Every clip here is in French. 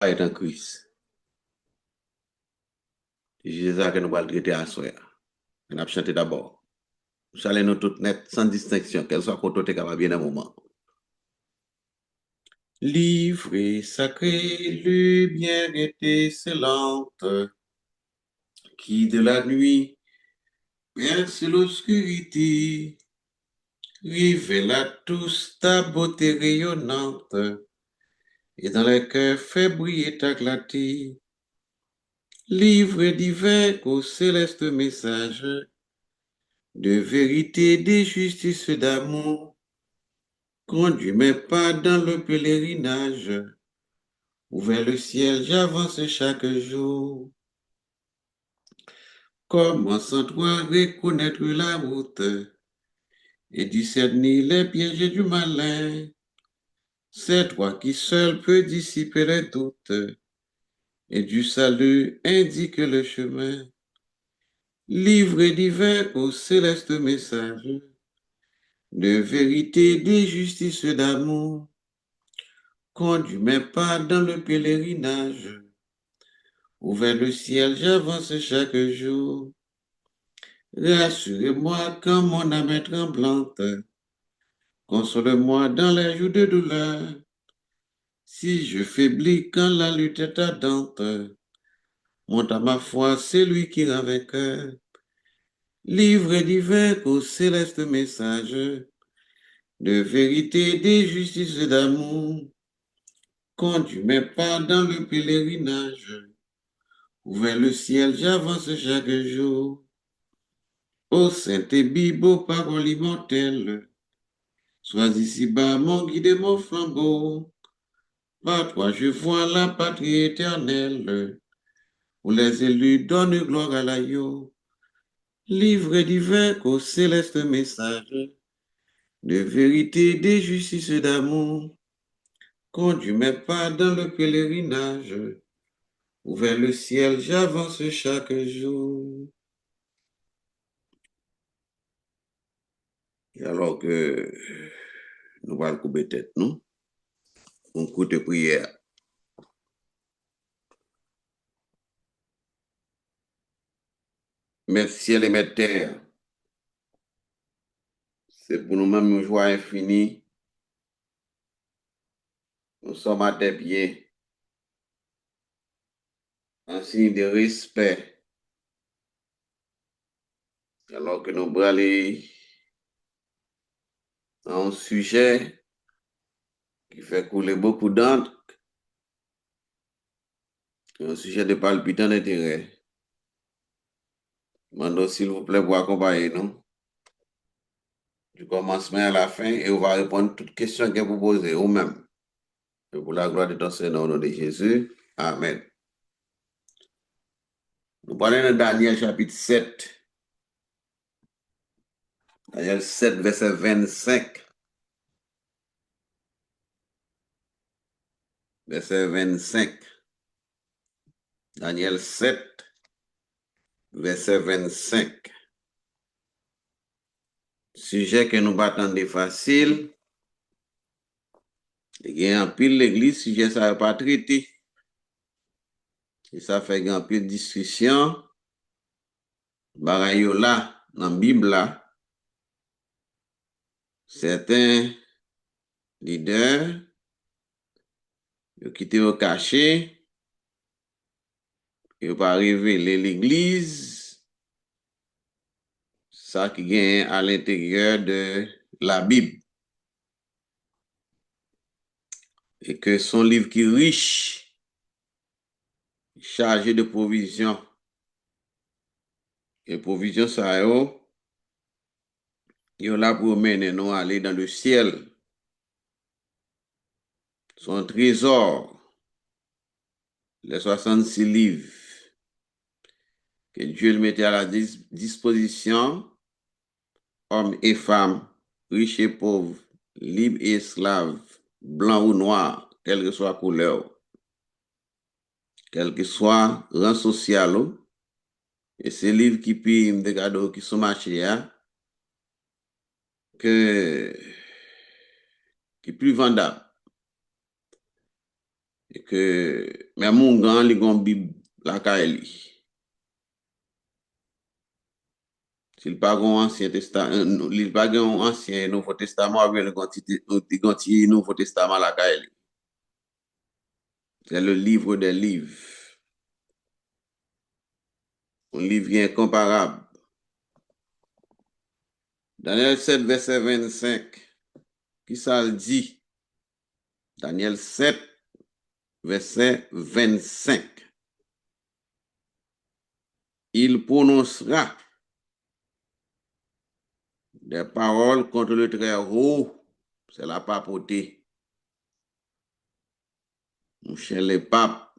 est en crise. C'est ça que nous allons traiter à soi. On a chanté d'abord. Nous allons nous toutes net, sans distinction, qu'elle soit côté capable bien un moment. Livré, sacré, lumière est excellente, qui de la nuit perce l'obscurité, révèle à tous ta beauté rayonnante, et dans les cœurs fait briller ta clarté. Livre divin qu'au céleste message, de vérité, de justice, d'amour, conduis mes pas dans le pèlerinage, où vers le ciel j'avance chaque jour. Comment sans toi reconnaître la route et discerner les pièges du malin? C'est toi qui seul peux dissiper les doutes et du salut indique le chemin. Livre divin au céleste message, de vérité, de justice, d'amour, conduis mes pas dans le pèlerinage, où vers le ciel j'avance chaque jour. Rassurez-moi quand mon âme est tremblante, console-moi dans les jours de douleur. Si je faiblis quand la lutte est ardente, monte à ma foi celui qui rend vainqueur. Livre divin au céleste message, de vérité, de justice et d'amour, conduis mes pas dans le pèlerinage, où vers le ciel j'avance chaque jour. Ô sainte Bible, parole immortelle, sois ici-bas mon guide et mon flambeau. Par toi je vois la patrie éternelle, où les élus donnent gloire à l'agneau. Livre divin au céleste message, de vérité, de justice et d'amour, conduis mes pas dans le pèlerinage, où vers le ciel j'avance chaque jour. Et alors que nous allons couper tête, nous, on coup de prière. Merci ciel et mes terres. C'est pour nous-mêmes une joie infinie. Nous sommes à tes pieds, en signe de respect, alors que nous allons dans un sujet qui fait couler beaucoup d'encre, un sujet de palpitant d'intérêt. Demandons s'il vous plaît pour accompagner nous du commencement à la fin et on va répondre à toutes questions que vous posez vous-même. Et pour la gloire de ton Seigneur, au nom de Jésus. Amen. Nous parlons de Daniel chapitre 7. Daniel 7, verset 25. Verset 25. Daniel 7, verset 25. Sujet que nous battons de facile. Il y a un pile l'église, sujet ça n'a pas traité. Et ça fait un pile discussion. Bagayo là, dans la Bible là, certains leaders, ils ont quitté au cachet, ils n'ont pas révélé l'église, ça qui vient à l'intérieur de la Bible. Et que son livre qui est riche, chargé de provisions. Et provisions, ça y est là pour mener nous aller dans le ciel. Son trésor, les 66 livres que Dieu le mettait à la disposition, hommes et femmes, riches et pauvres, libres et esclaves, blancs ou noirs, quelle que soit la couleur, quel que soit le rang social, et ces livres qui payent des cadeaux qui sont marchés, que, qui plus vendables. et que même mon grand, il a une Bible, la Kaeli. S'il pas un ancien testament, il pas un ancien et nouveau testament, il y a un nouveau testament la Kaeli. C'est le livre des livres. Un livre incomparable. Daniel 7, verset 25. Qui ça le dit? Daniel 7, verset 25. Il prononcera des paroles contre le Très-Haut. C'est la papauté. Mon cher les papes,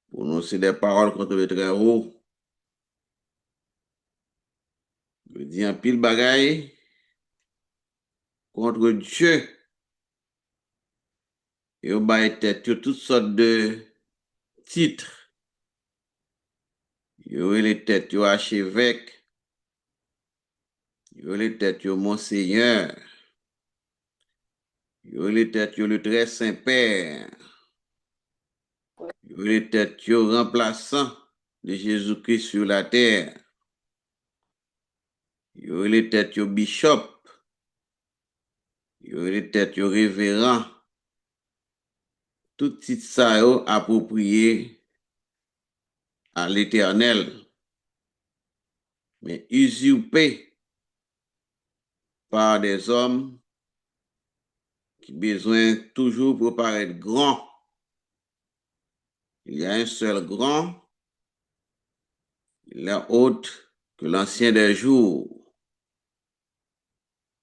prononcer des paroles contre le Très-Haut. Je dis un pile bagaille contre Dieu. Et on va être toutes sortes de titres. Il y a les têtes, il y a archevêque, il y a les têtes, il y a monseigneur, il y a les têtes, il y a le très Saint-Père, il y a les têtes, il y a remplaçant de Jésus-Christ sur la terre, il y a les têtes, il y a bishop, il y a les têtes, il y a révérend, tout titre ça approprié à l'Éternel, mais usurpé par des hommes qui ont besoin toujours pour paraître grand. Il y a un seul grand, il est autre que l'ancien des jours.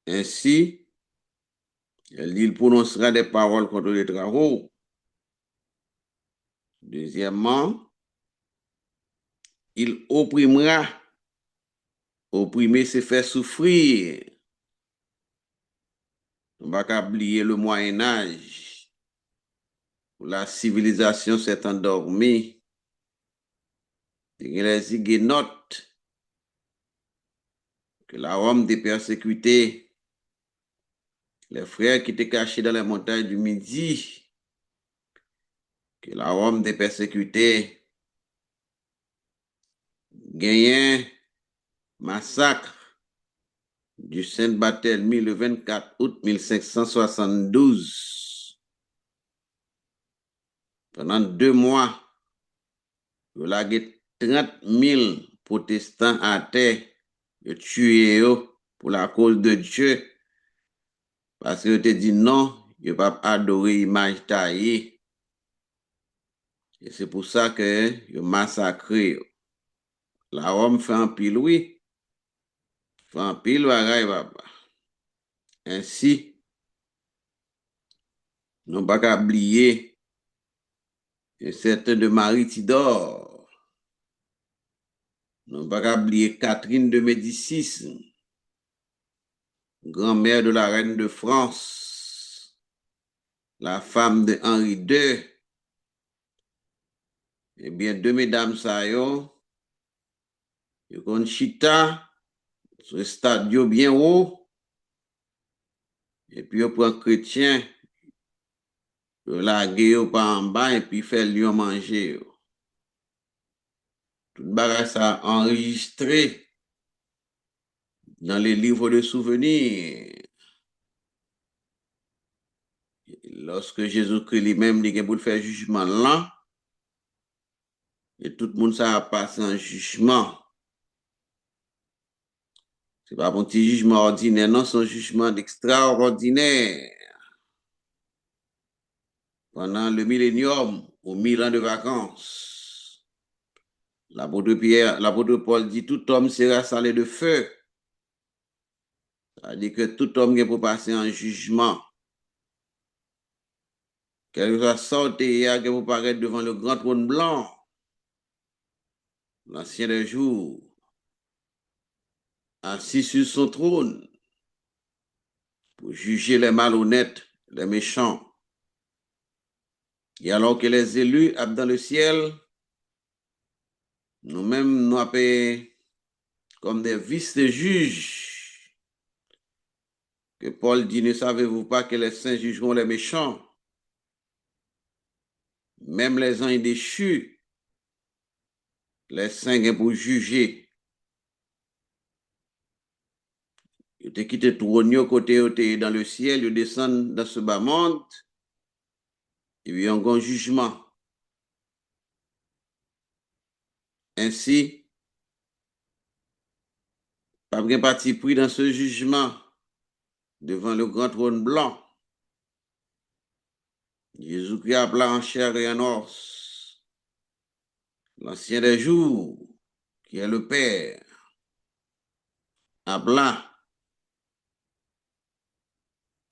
Ainsi, il prononcera des paroles contre les travaux. Deuxièmement, il opprimera. Opprimer, c'est faire souffrir. On ne va pas oublier le Moyen-Âge, où la civilisation s'est endormie. Les Huguenots, que la Rome était persécutée, les frères qui étaient cachés dans les montagnes du Midi, que la Rome était persécutée, gagné massacre du Saint-Barthélemy le 24 août 1572. Pendant 2 mois, il y a 30 000 protestants à terre tués pour la cause de Dieu. Parce que te dit non, il ne pas adorer l'image taillée. Et c'est pour ça que ils massacré. La Rome fait un pile, oui. Fait un pile, bagaille, papa. Ainsi, nous ne pas qu'à oublier un certain de Marie Tidor. Nous ne pas qu'à oublier Catherine de Médicis, grand-mère de la reine de France, la femme de Henri II. Eh bien, deux mesdames, ça y est, ils ont chita sur un stade bien haut, et puis on prend chrétien, la gueule par en bas, et puis fait lui manger. Tout le bagage ça enregistré dans les livres de souvenirs. Lorsque Jésus-Christ lui-même dit qu'il pour faire jugement là, et tout le monde ça a passé en jugement. C'est pas un petit jugement ordinaire, non, c'est un jugement extraordinaire. Pendant le millénium, aux 1000 ans de vacances, l'apôtre Paul dit tout homme sera salé de feu. C'est-à-dire que tout homme est pour passer en jugement. Quel que soit sorti que vous paraître devant le grand trône blanc, l'ancien des jours, assis sur son trône, pour juger les malhonnêtes, les méchants. Et alors que les élus habitent dans le ciel, nous-mêmes, nous appelons comme des vice-juges. Que Paul dit, ne savez-vous pas que les saints jugeront les méchants? même les anges déchus, les saints pour juger. Ils te quitté tout côté dans le ciel, ils descendent dans ce bas monde, et puis ont un jugement. Ainsi, pas bien parti pris dans ce jugement devant le grand trône blanc. Jésus-Christ a plat en chair et en os, l'ancien des jours, qui est le Père, a plat.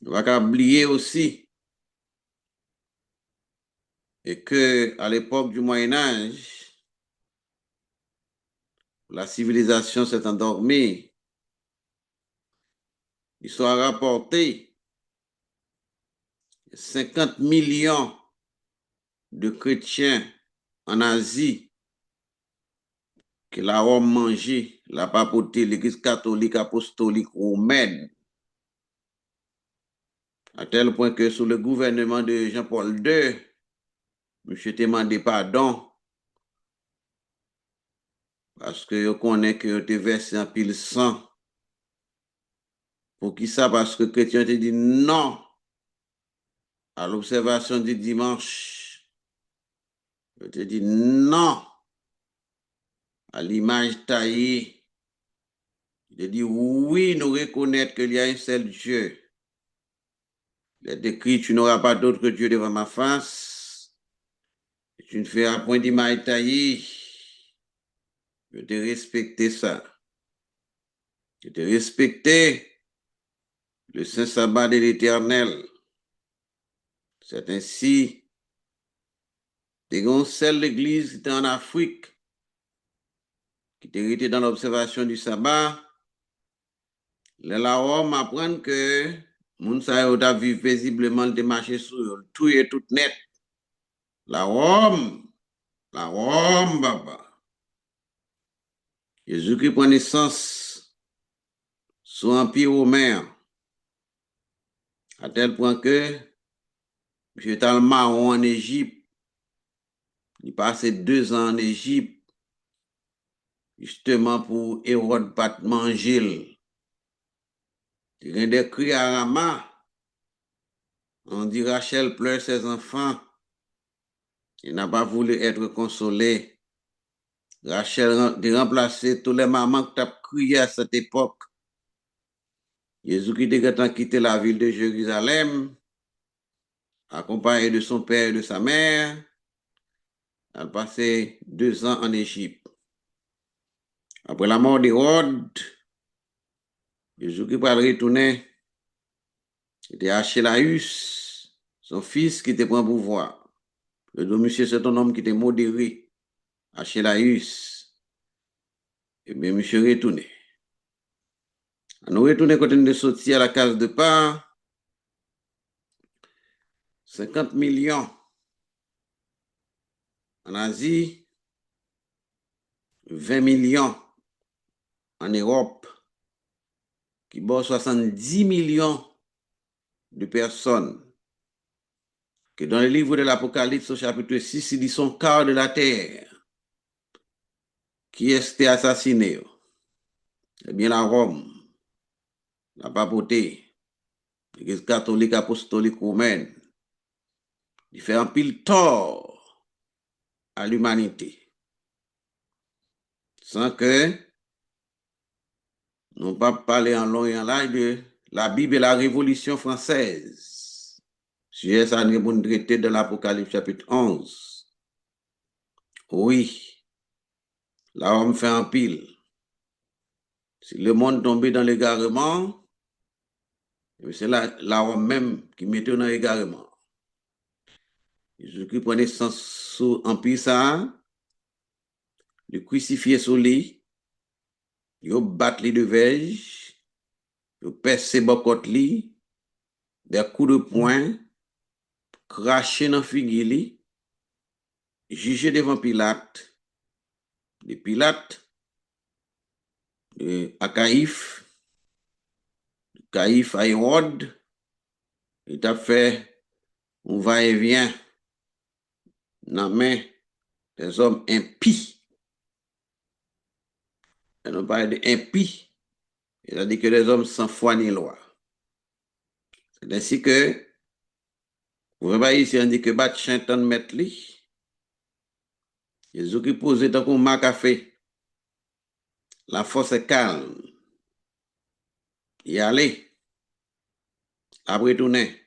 On va oublier aussi et que à l'époque du Moyen Âge, la civilisation s'est endormie. Il soit rapporté 50 millions de chrétiens en Asie que la Rome mangeait, la papauté, l'Église catholique, apostolique, romaine, à tel point que sous le gouvernement de Jean-Paul II, M. demandé pardon parce que je connais que tu versé un pile sang. Pour qui ça? Parce que les chrétiens te dit non à l'observation du dimanche. Je te dis non à l'image taillée. Je dis oui, nous reconnaître qu'il y a un seul Dieu. Il est écrit, tu n'auras pas d'autre Dieu devant ma face. Tu ne feras point d'image taillée. Je te respecter ça. Je te respecter le saint sabbat de l'Éternel. C'est ainsi, des grands celles l'église qui était en Afrique, qui était dans l'observation du sabbat. La Rome apprend que moun sa yo ta vivre paisiblement de marcher sur tout est tout net. La Rome, papa. Jésus-Christ prend naissance sous l'Empire romain, à tel point que M. Talmaron en Égypte, il passait 2 ans en Égypte, justement pour Hérode pas manger. Il y a des cris à Rama. On dit Rachel pleure ses enfants. Il n'a pas voulu être consolé. Rachel a remplacé tous les mamans qui ont crié à cette époque. Jésus-Christ a quitté la ville de Jérusalem, accompagné de son père et de sa mère. Il a passé 2 ans en Égypte. Après la mort d'Hérode, Jésus-Christ va retourner. C'était Archélaüs, son fils qui était pour pouvoir. Le monsieur, c'est un homme qui était modéré. Archélaüs. Et bien, monsieur retourné. Nous retournons quand on est sorti à la case de part. 50 millions en Asie, 20 millions en Europe, qui bat 70 millions de personnes. Que dans le livre de l'Apocalypse, au chapitre 6, il dit son quart de la terre qui est assassiné. Eh bien, la Rome, la papauté, l'Église catholique, apostolique, romaine, il fait un pile tort à l'humanité. Sans que nous pas parler en long et en large de la Bible et la Révolution française. Sujet ça nous pour traiter de l'Apocalypse chapitre 11. Oui, là on fait un pile. Si le monde tombait dans l'égarement, c'est la Rome même qui mettait dans l'égarement. Jésus-Christ prenait sens en pile ça, le crucifié sur lui, il bat les de verge, il perce bocot li, des coups de poing, craché dans figure, jugé devant Pilate, de Pilate, à Caïphe, Caïphe à Hérode, il a fait un va-et-vient dans la main des hommes impies. Et nous parlons d'impies, c'est-à-dire que des hommes sans foi ni loi. C'est ainsi que, vous voyez ici, on dit que bat chanton mettre li, Jésus qui pose tant qu'on m'a café, la force est calme, y aller, après tourner.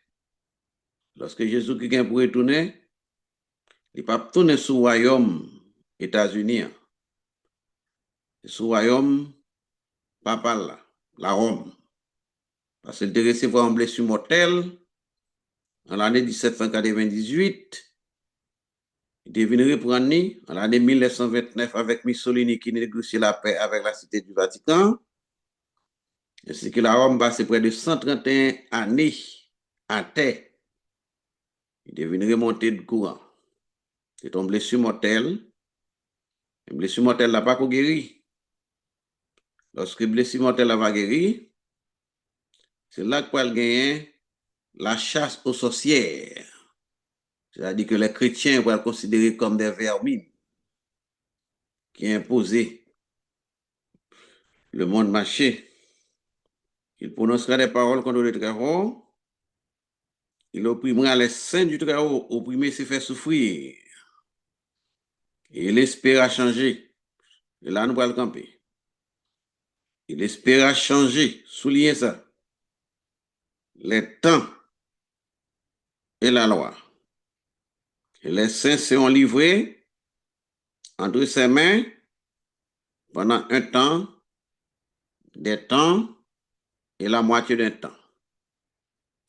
Lorsque Jésus qui vient pour retourner, il ne peut pas tourner sur le royaume États-Unis, sur le royaume papal, là, la Rome. Parce qu'il était recevoir une blessure mortelle en l'année 1798. Il est venu reprendre en l'année 1929 avec Mussolini qui négociait la paix avec la Cité du Vatican. Ainsi que la Rome passe près de 131 années à terre. Il est venu remonter de courant. C'est une blessure mortelle. Une blessure mortelle n'a pas guéri. Lorsque la blessure mortelle va guérir, c'est là qu'il gagne la chasse aux sorcières. C'est-à-dire que les chrétiens vont le considérer comme des vermines qui imposaient le monde marché. Il prononcera des paroles contre le Très-Haut. Il opprimera les saints du Très-Haut. Opprimer, c'est faire souffrir. Et il espéra changer. Et là, nous allons le camper. Il espéra changer. Soulignez ça. Les temps et la loi. Et les saints seront livrés entre ses mains pendant un temps, des temps et la moitié d'un temps.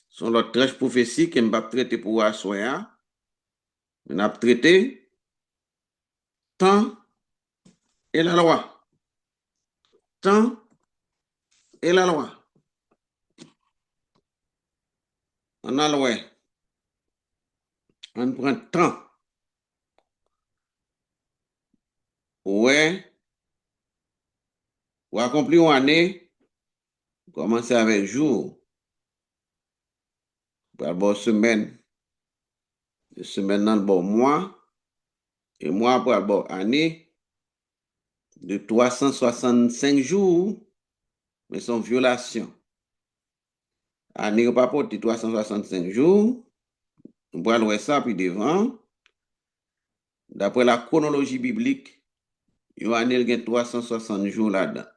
Sont l'autre 13 prophéties que je vais traiter pour asseoir. On a traité temps et la loi. Temps et la loi. On a loi. On prend temps. Ouais. Pour accomplir une année, commencer avec jour. Pour avoir semaine. Semaine dans le bon mois. Et mois pour avoir année de 365 jours. Mais sans violation. Année pas porté 365 jours. On va voir ça puis devant. D'après la chronologie biblique, il y a 360 jours là-dedans.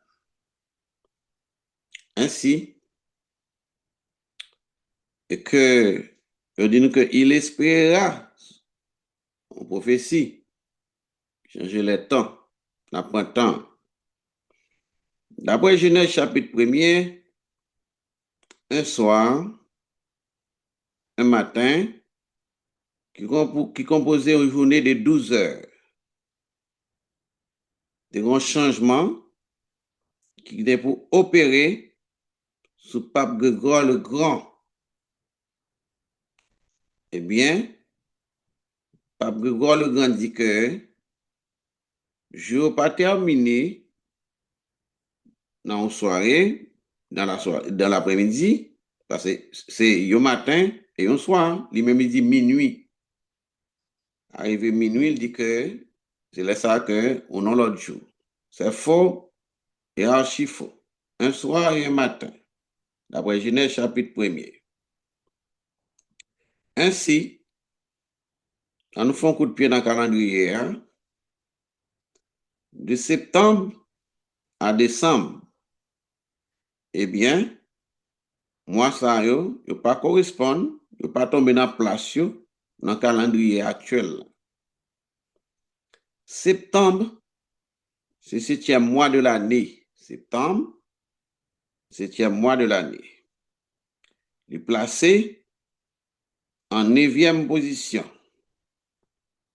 Ainsi, que je dis qu'il espérera en prophétie changer les temps, n'apprend temps. D'après Genèse chapitre 1er, un soir, un matin, qui composait une journée de 12 heures. Des grands changements qui étaient pour opérer sous Pape Grégoire le Grand. Eh bien, Pape Grégoire le Grand dit que je n'ai pas terminé dans une soirée, dans l'après-midi, parce que c'est un matin et un soir, lui-même il dit minuit. Arrivé minuit, il dit que c'est là ça que on a l'autre jour. C'est faux et archi faux. Un soir et un matin, d'après Genèse chapitre 1er. Ainsi, quand nous faisons un coup de pied dans le calendrier, de septembre à décembre, eh bien, moi, ça, yo pas correspond, yo pas tomber dans la place, dans le calendrier actuel. Septembre, c'est le 7e mois de l'année. Septembre, 7e mois de l'année. Il est placé en 9e position.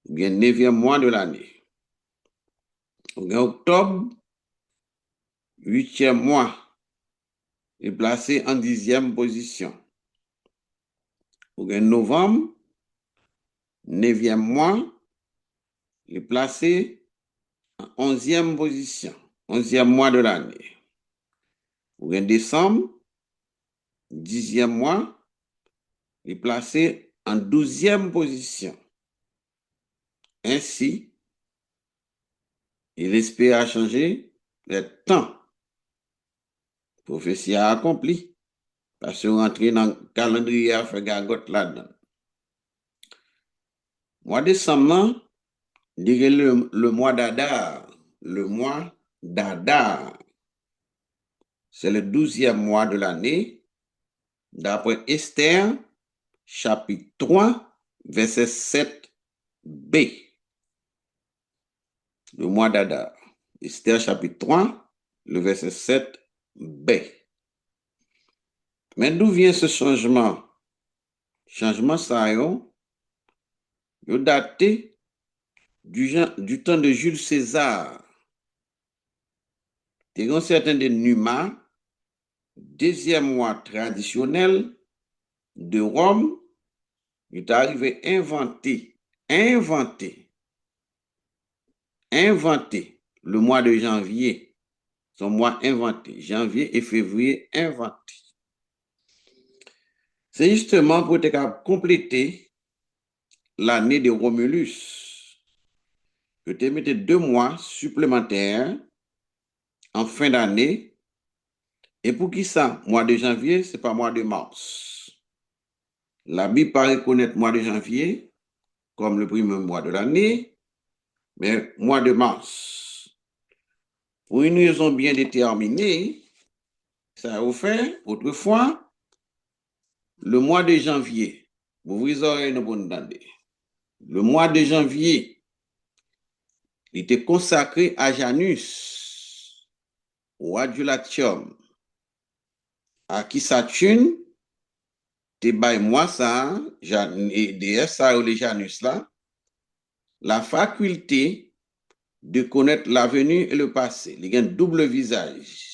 Ou bien 9e mois de l'année. Octobre, 8e mois. Il est placé en 10e position. Novembre, 9e mois. Il est placé en 11e position. 11e mois de l'année. Décembre, 10e mois, il est placé en 12e position. Ainsi, il espéra changer les temps. Prophétie a accompli. Parce que rentrer dans le calendrier à faire gagote là-dedans. Mois de décembre, dirait le mois d'Adar. Le mois d'Adar. C'est le 12e mois de l'année. D'après Esther, chapitre 3, verset 7b. Le mois d'Adar. Esther, chapitre 3, le verset 7b. Mais d'où vient ce changement? Changement ça, il daté du temps de Jules César. Il y a certains de Numa, deuxième mois traditionnel de Rome, il est arrivé à inventer le mois de janvier. Son mois inventé. Janvier et février inventé. C'est justement pour compléter l'année de Romulus. Je te mettais 2 mois supplémentaires en fin d'année. Et pour qui ça? Mois de janvier, c'est pas mois de mars. La Bible paraît reconnaître mois de janvier comme le premier mois de l'année, mais mois de mars. Pour une raison bien déterminée, ça a offert autrefois le mois de janvier. Vous vous aurez une bonne dande. Le mois de janvier, il était consacré à Janus, au adulatium, à qui Saturne, te bay moi ça, et ça ou les Janus là, la faculté de connaître l'avenir et le passé. Il y a un double visage.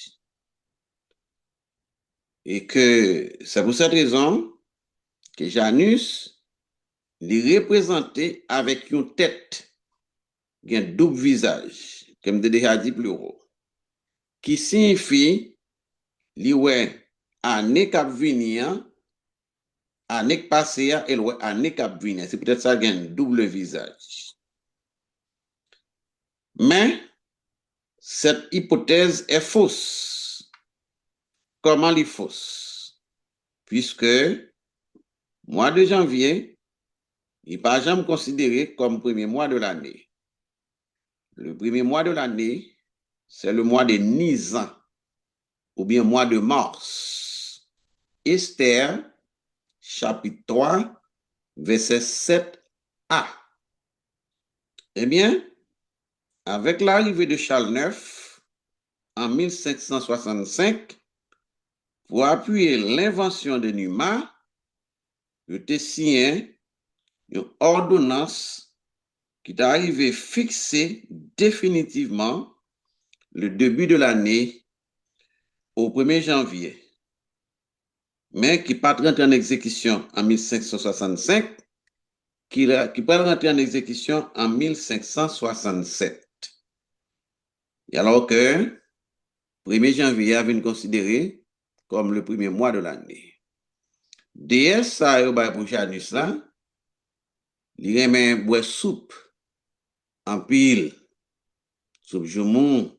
Et que c'est pour cette raison que Janus est représenté avec une tête, il y a un double visage, comme je déjà dit plus haut, qui signifie li ouais année cap venir, année passée et ouais année cap venir. C'est peut-être ça qui a un double visage. Mais cette hypothèse est fausse. Comment elle est fausse? Puisque mois de janvier, il n'est pas jamais considéré comme premier mois de l'année. Le premier mois de l'année, c'est le mois de Nisan, ou bien mois de mars. Esther, chapitre 3, verset 7a. Eh bien, avec l'arrivée de Charles IX en 1565, pour appuyer l'invention de Numa, il a signé une ordonnance qui est arrivée fixer définitivement le début de l'année au 1er janvier, mais qui n'est pas rentré en exécution en 1565, qui peut rentrer en exécution en 1567. Et alors que 1er janvier a été considéré comme le premier mois de l'année. DS, ça est pour Janus là, il remet boire soupe en pile, soupe joumou.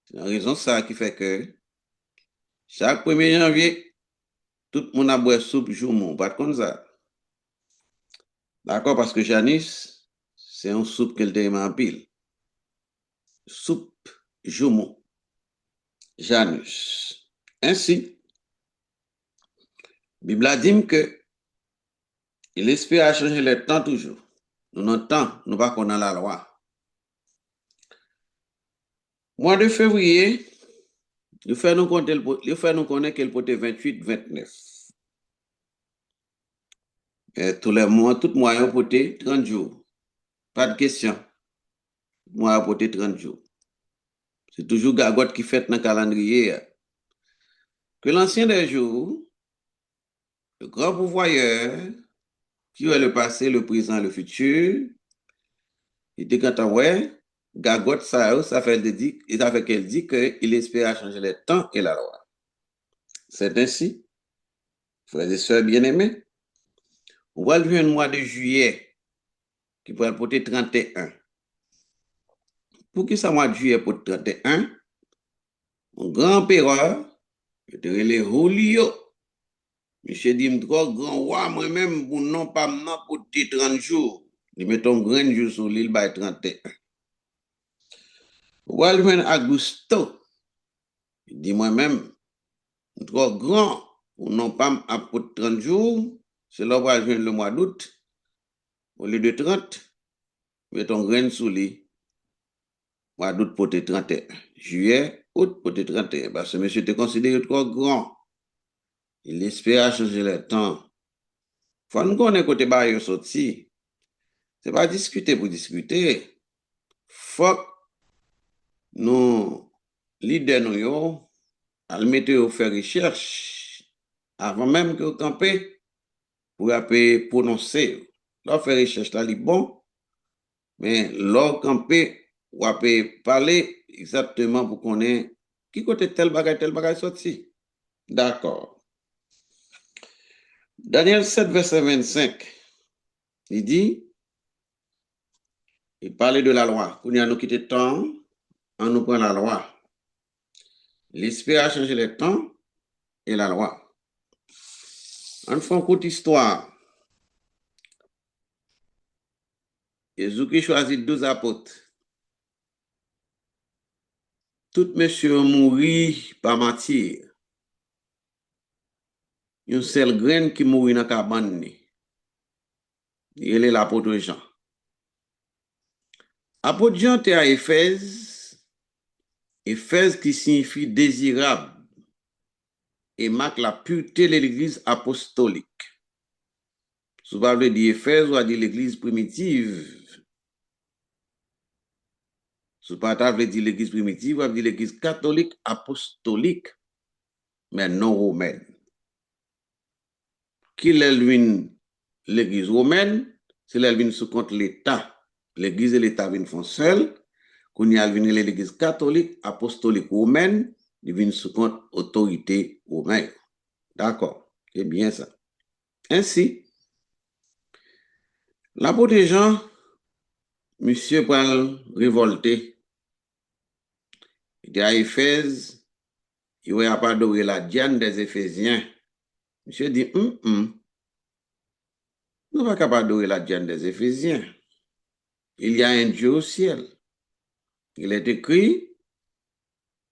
C'est la raison ça qui fait que chaque 1er janvier, tout le monde a boire soupe joumou, pas comme ça. D'accord, parce que Janus, c'est une soupe qu'elle te en pile. Soupe joumou. Janus. Ainsi, la Bible a dit que il espère changer le temps toujours. Nous n'entendons, nous pas qu'on a la loi. Mois de février, il fait nous connaître qu'elle peut être 28-29. Tous les mois, tout mois, peut être 30 jours. Pas de question. Mois peut être 30 jours. C'est toujours Gagotte qui fait dans le calendrier. Que l'ancien des jours, le grand pourvoyeur, qui est le passé, le présent, le futur, il dit quand ouais, Gagotte, ça fait qu'elle dit qu'il espère changer les temps et la loi. C'est ainsi, frères et sœurs bien-aimés, on va le mois de juillet. qui pourrait porter 31. Pour qui ça, mois de juillet pour 31? Mon grand-père, je te relais Julio. Monsieur dit, trop grand, ouais, moi-même, pour non pas non pour 30 jours. Il met ton grain jour sur l'île, by 31. Walven Augusto, il dit moi-même, trop grand, pour non pas pour 30 jours, c'est là où le mois d'août, au lieu de 30, met ton grain sur l'île, mois d'août pour 31. Juillet, août pour 31. Parce que monsieur te considère trop grand. Il espère changer le temps. Faut nous connaître côté barrière sorti. C'est pas discuter pour discuter. Faut nous, leaders nous yo, al mettre faire recherche avant même que vous campez pour prononcer. Là, faire recherche là, est bon, mais là, camper, ou parler exactement pour qu'on ait qui côté tel bagage sorti. D'accord. Daniel 7, verset 25, il dit, il parlait de la loi. Quand nous quitté le temps, on nous prend la loi. L'esprit a changé le temps et la loi. On fait une courte histoire. Jésus qui choisit 12 apôtres. Tout monsieur mourit par matière. Une seule graine qui mourit dans la cabane. Il est l'apôtre Jean. Apôtre Jean était à Éphèse. Éphèse qui signifie désirable et marque la pureté de l'église apostolique. Si vous parlez d'Éphèse, ou dire l'église primitive. Si vous parlez de l'église primitive, ou dire l'église catholique apostolique, mais non romaine. Qui est l'église romaine? C'est l'église sous compte l'État. L'église et l'État viennent font seul. Quand il y a l'église catholique apostolique romaine, ils viennent sous compte autorité romaine. D'accord, c'est bien ça. Ainsi, l'apôtre Jean, monsieur Paul révolté, il était à Éphèse, il n'a pas adoré la Diane des Éphésiens. Monsieur dit, nous ne sommes pas capables d'adorer la Diane des Éphésiens. Il y a un Dieu au ciel. Il est écrit,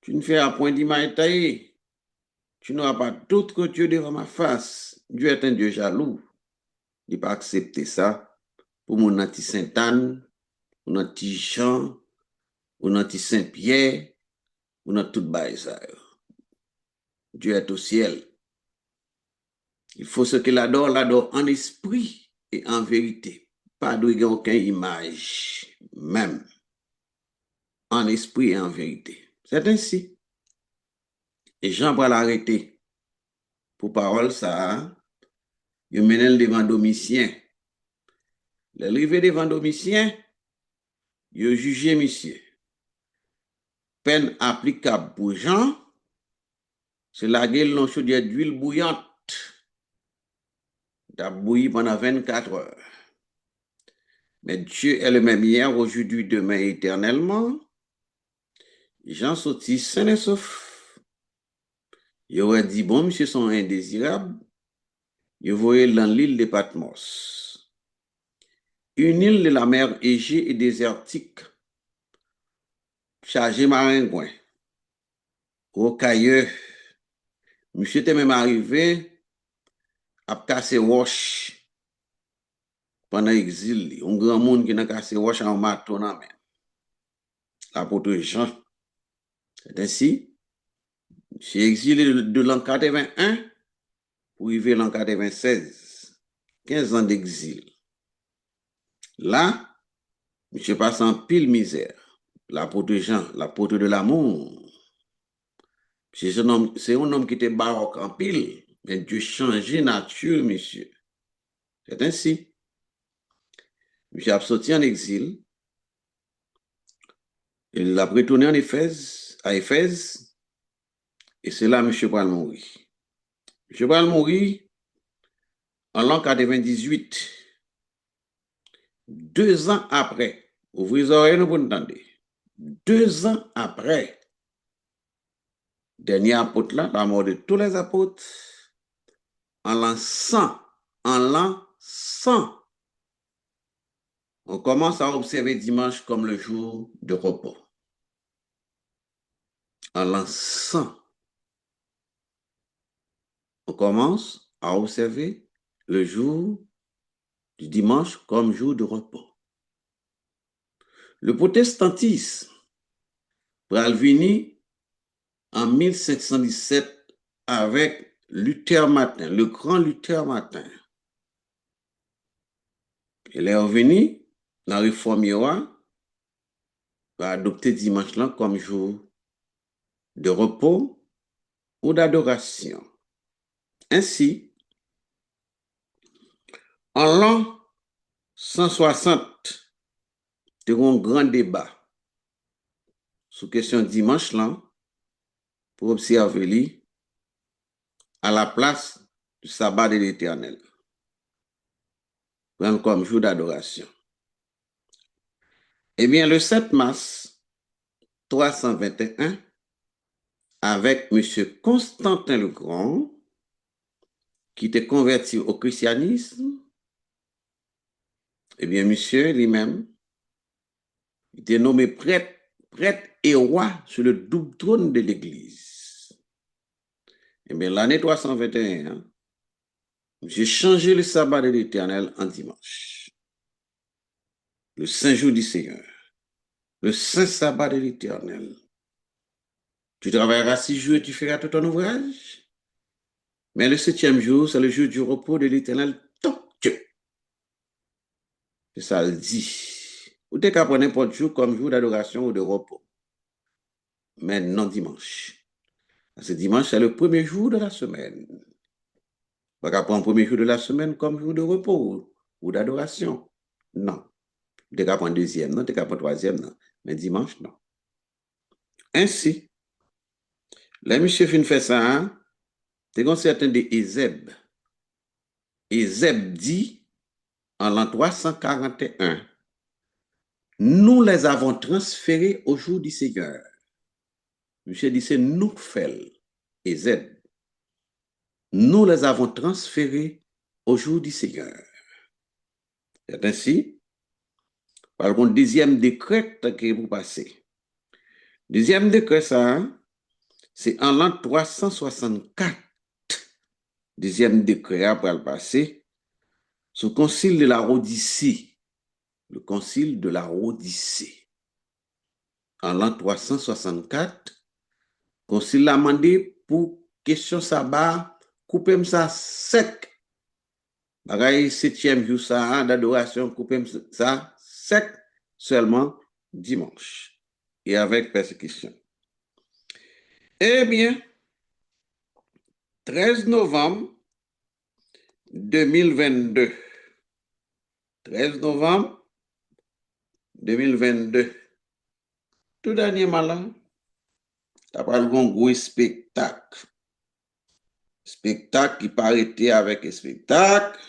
tu ne feras point d'image taillée. Tu n'auras pas d'autre Dieu devant ma face. Dieu est un Dieu jaloux. Il n'a pas accepté ça pour mon anti-Sainte-Anne, mon anti-Jean, mon anti-Saint-Pierre, mon anti-tout ça. Dieu est au ciel. Il faut ce qu'il adore, l'adore en esprit et en vérité. Pas de aucune image, même en esprit et en vérité. C'est ainsi. Et Jean va l'arrêter. Pour parole, ça, il mène devant Domitien. L'arrivée devant Domitien, il jugé monsieur. Peine applicable pour Jean, c'est la gueule dans chaudière d'huile bouillante. Il a bouilli pendant 24 heures. Mais Dieu est le même hier, aujourd'hui, demain, éternellement. Jean sorti sain et sauf. Il aurait dit, bon, monsieur, sont indésirables. Il voyait dans l'île de Patmos. Une île de la mer Égée et désertique, chargée maringouin, rocailleux. Monsieur était même arrivé à casser roche pendant l'exil. Un grand monde qui n'a cassé roche en marteau. L'apôtre Jean. C'est ainsi. Monsieur exilé de l'an 81 pour arriver l'an 96. 15 ans d'exil. Là, monsieur passe en pile misère. L'apôtre Jean, l'apôtre de l'amour. C'est un homme qui était baroque en pile, mais Dieu changeait nature, monsieur. C'est ainsi. Monsieur a sorti en exil. Il a retourné à Éphèse, et c'est là monsieur va mourir. Monsieur va mourir en l'an 98. 2 ans après, ouvrez les oreilles pour entendre. 2 ans après, dernier apôtre là, la mort de tous les apôtres, en l'an 100, on commence à observer dimanche comme le jour de repos. En l'an 100, on commence à observer le jour du dimanche comme jour de repos. Le protestantisme va venir en 1517 avec Luther Martin, le grand Luther Martin. Il est revenu dans la réforme va adopter dimanche là comme jour de repos ou d'adoration. Ainsi, en l'an 160, il y a eu un grand débat sur la question dimanche là pour observer à la place du sabbat de l'Éternel, comme jour d'adoration. Eh bien, le 7 mars 321, avec M. Constantin le Grand, qui était converti au christianisme, eh bien, monsieur lui-même, il était nommé prêtre et roi sur le double trône de l'Église. Eh bien, l'année 321, j'ai changé le sabbat de l'Éternel en dimanche. Le saint jour du Seigneur. Le saint sabbat de l'Éternel. Tu travailleras 6 jours et tu feras tout ton ouvrage. Mais le 7e jour, c'est le jour du repos de l'Éternel, ton Dieu. C'est ça, le dit. Ou t'es qu'à prendre n'importe jour comme jour d'adoration ou de repos. Mais non dimanche. Parce que dimanche, c'est le premier jour de la semaine. Pas qu'à prendre le premier jour de la semaine comme jour de repos ou d'adoration. Non. T'es qu'à prendre deuxième, non. T'es qu'à prendre troisième, non. Mais dimanche, non. Ainsi, les messieurs fin fait ça, hein? T'es qu'on certain de Ézeb. Ézeb dit, en l'an 341, nous les avons transférés au jour du Seigneur. Monsieur dit, c'est nous fait, Ézeb. Nous les avons transférés au jour du Seigneur. C'est ainsi, par contre, deuxième décret qui vous passez. Deuxième décret, ça, c'est en l'an 364. Deuxième décret après le passé, ce concile de la Rhodicée. Le concile de la Rhodicée. En l'an 364, concile l'a demandé pour question sabbat, couper ça sec. Bagaille 7e jour ça d'adoration, couper ça sec seulement dimanche et avec persécution. Eh bien, 13 novembre 2022. 13 novembre 2022. Tout dernièrement là, après le gros spectacle. Spectacle qui paraît avec un spectacle.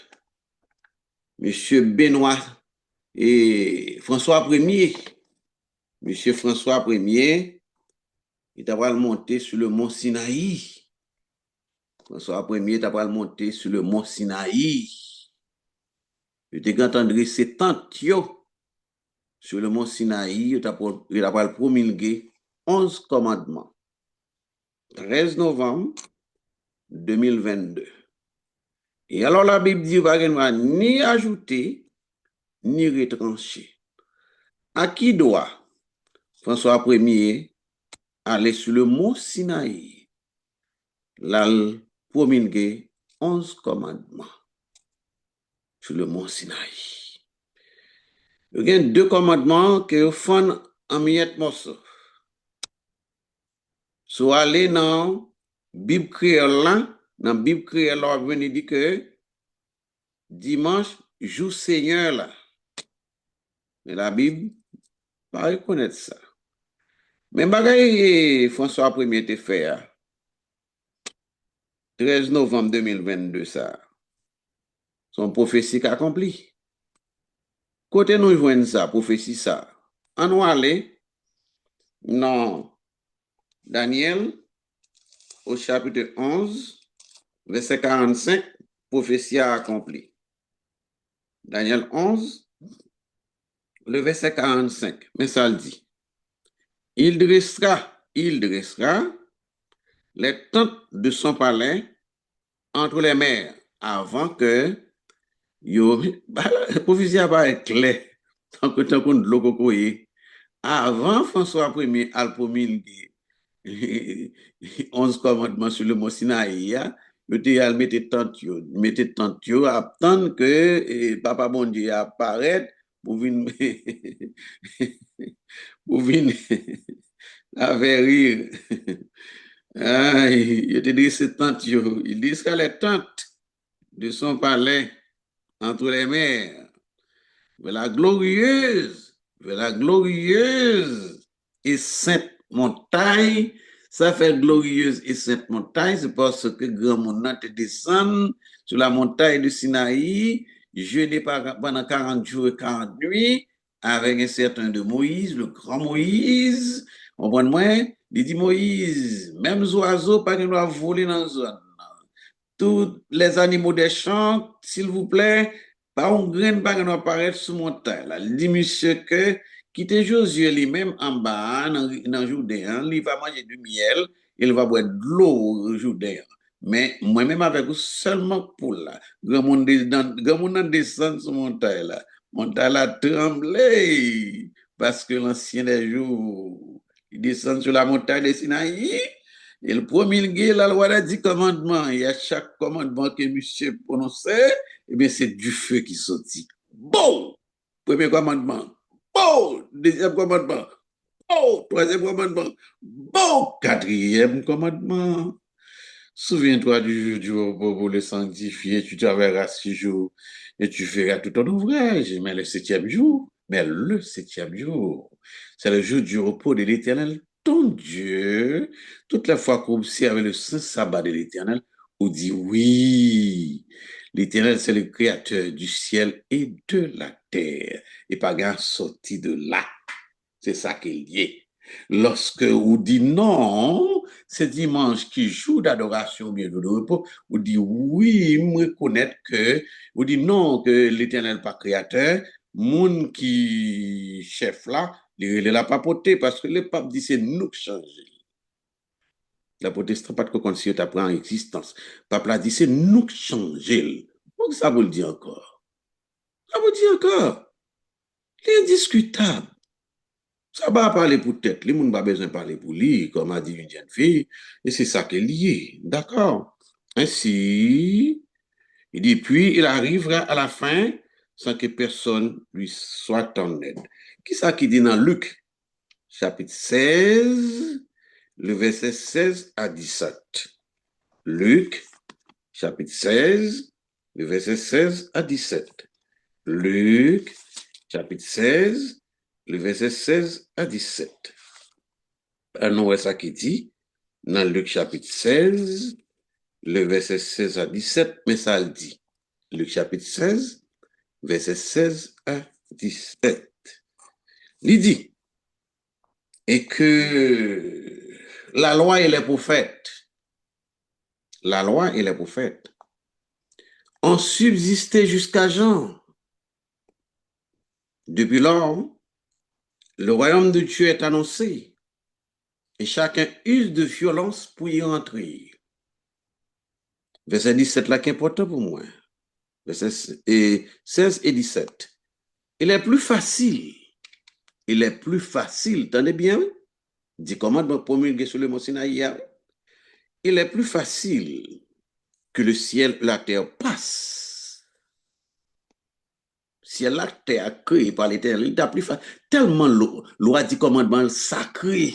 Monsieur Benoît et François Ier. Monsieur François Ier, il t'a monté sur le mont Sinaï. François Ier t'a monté sur le mont Sinaï. Je t'ai entendu ces tantio sur le mont Sinaï, il t'a promulgué 11 commandements. 13 novembre 2022. Et alors la Bible dit qu'il ne va ni ajouter, ni retrancher. À qui doit François Ier aller sur le mont Sinaï, là, promulguer 11 commandements sur le mont Sinaï. Il y a 2 commandements que font en miette morceau. Soit aller dans la Bible créole, dans la Bible créole, on va dire que dimanche, jour Seigneur là. Mais la Bible, pas reconnaître ça. Mais bagaille François Ier était fait, 13 novembre 2022, ça. Son prophétie accomplie. Côté nous joignons ça, prophétie ça. En nous aller, non, Daniel, au chapitre 11, verset 45, prophétie accomplie. Daniel 11, le verset 45, mais ça le dit. Il dressera les tentes de son palais entre les mers avant que la prophétie n'a pas été claire. Tant que de l'eau avant François Ier a promulgué 11 commandements sur le mont Sinaï, yo te al mette tante yo, attendre que papa bon Dieu apparaît pour venir pour venir avérir. Il te dit c'est tante yo, il dit que les tentes de son palais entre les mers, vers la glorieuse et sainte montagne. Ça fait glorieuse et sainte montagne, c'est parce que grand monde te descend sur la montagne de Sinaï, jeûné pendant 40 jours et 40 nuits, avec un certain de Moïse, le grand Moïse. Comprenez-moi? Il dit Moïse, même les oiseaux, pas qu'ils doivent voler dans la zone. Tous les animaux des champs, s'il vous plaît, pas un grain pas qu'on apparaître sur montagne là. Il dit monsieur que quitte Josué lui-même en bas dans Judée, il va manger du miel, il va boire de l'eau au Judée. Mais moi-même avec vous seulement pour là. Grand monde descend sur montagne là. Montagne là tremblé parce que l'ancien des jours, il descend sur la montagne de Sinaï. Il promulgue la loi des 10 commandements. Et à chaque commandement que monsieur prononçait, eh bien, c'est du feu qui sortit. Bon! Premier commandement. Bon! Deuxième commandement. Bon! Troisième commandement. Bon! Quatrième commandement. Souviens-toi du jour du repos pour le sanctifier. Tu travailleras 6 jours et tu feras tout ton ouvrage. Mais le 7e jour, c'est le jour du repos de l'Éternel, ton Dieu. Toute la fois qu'on observe le saint sabbat de l'Éternel, on dit oui. L'Éternel, c'est le créateur du ciel et de la terre. Et pas qu'un sorti de là. C'est ça qu'il est. Lorsque vous dit non, c'est dimanche qui joue d'adoration bien de repos, vous dit oui, me reconnaître que, vous dit non, que l'Éternel pas créateur, moun qui chef là, il l'a papoté parce que le pape dit c'est nous qui changeons. La protestant pas de compte si tu apprend en existence. Le pape l'a dit c'est nous qui changeons. Donc ça vous le dit encore. Ça vous dit encore. C'est indiscutable. Ça va parler pour tête, les gens n'ont pas besoin de parler pour lui, comme a dit une jeune fille, et c'est ça qui est lié, d'accord? Ainsi, il dit, puis il arrivera à la fin sans que personne lui soit en aide. Qui ça qui dit dans Luc, chapitre 16, le verset 16 à 17? Luc, chapitre 16, le verset 16 à 17. Luc, chapitre 16, le verset 16 à 17. Nous ça qui dit, dans Luc chapitre 16, le verset 16 à 17, mais ça le dit. Luc chapitre 16, verset 16 à 17. Il dit, et que la loi et les prophètes, la loi et les prophètes ont subsisté jusqu'à Jean. Depuis lors, le royaume de Dieu est annoncé et chacun use de violence pour y entrer. Verset 17 là qui est important pour moi. Verset 16 et 17. Il est plus facile, tenez bien, dit comment promulguer sur le mont Sinaï, il est plus facile que le ciel et la terre passent. Ciel et la terre créé par l'Éternel, il est plus facile. Tellement loi dit commandement sacré.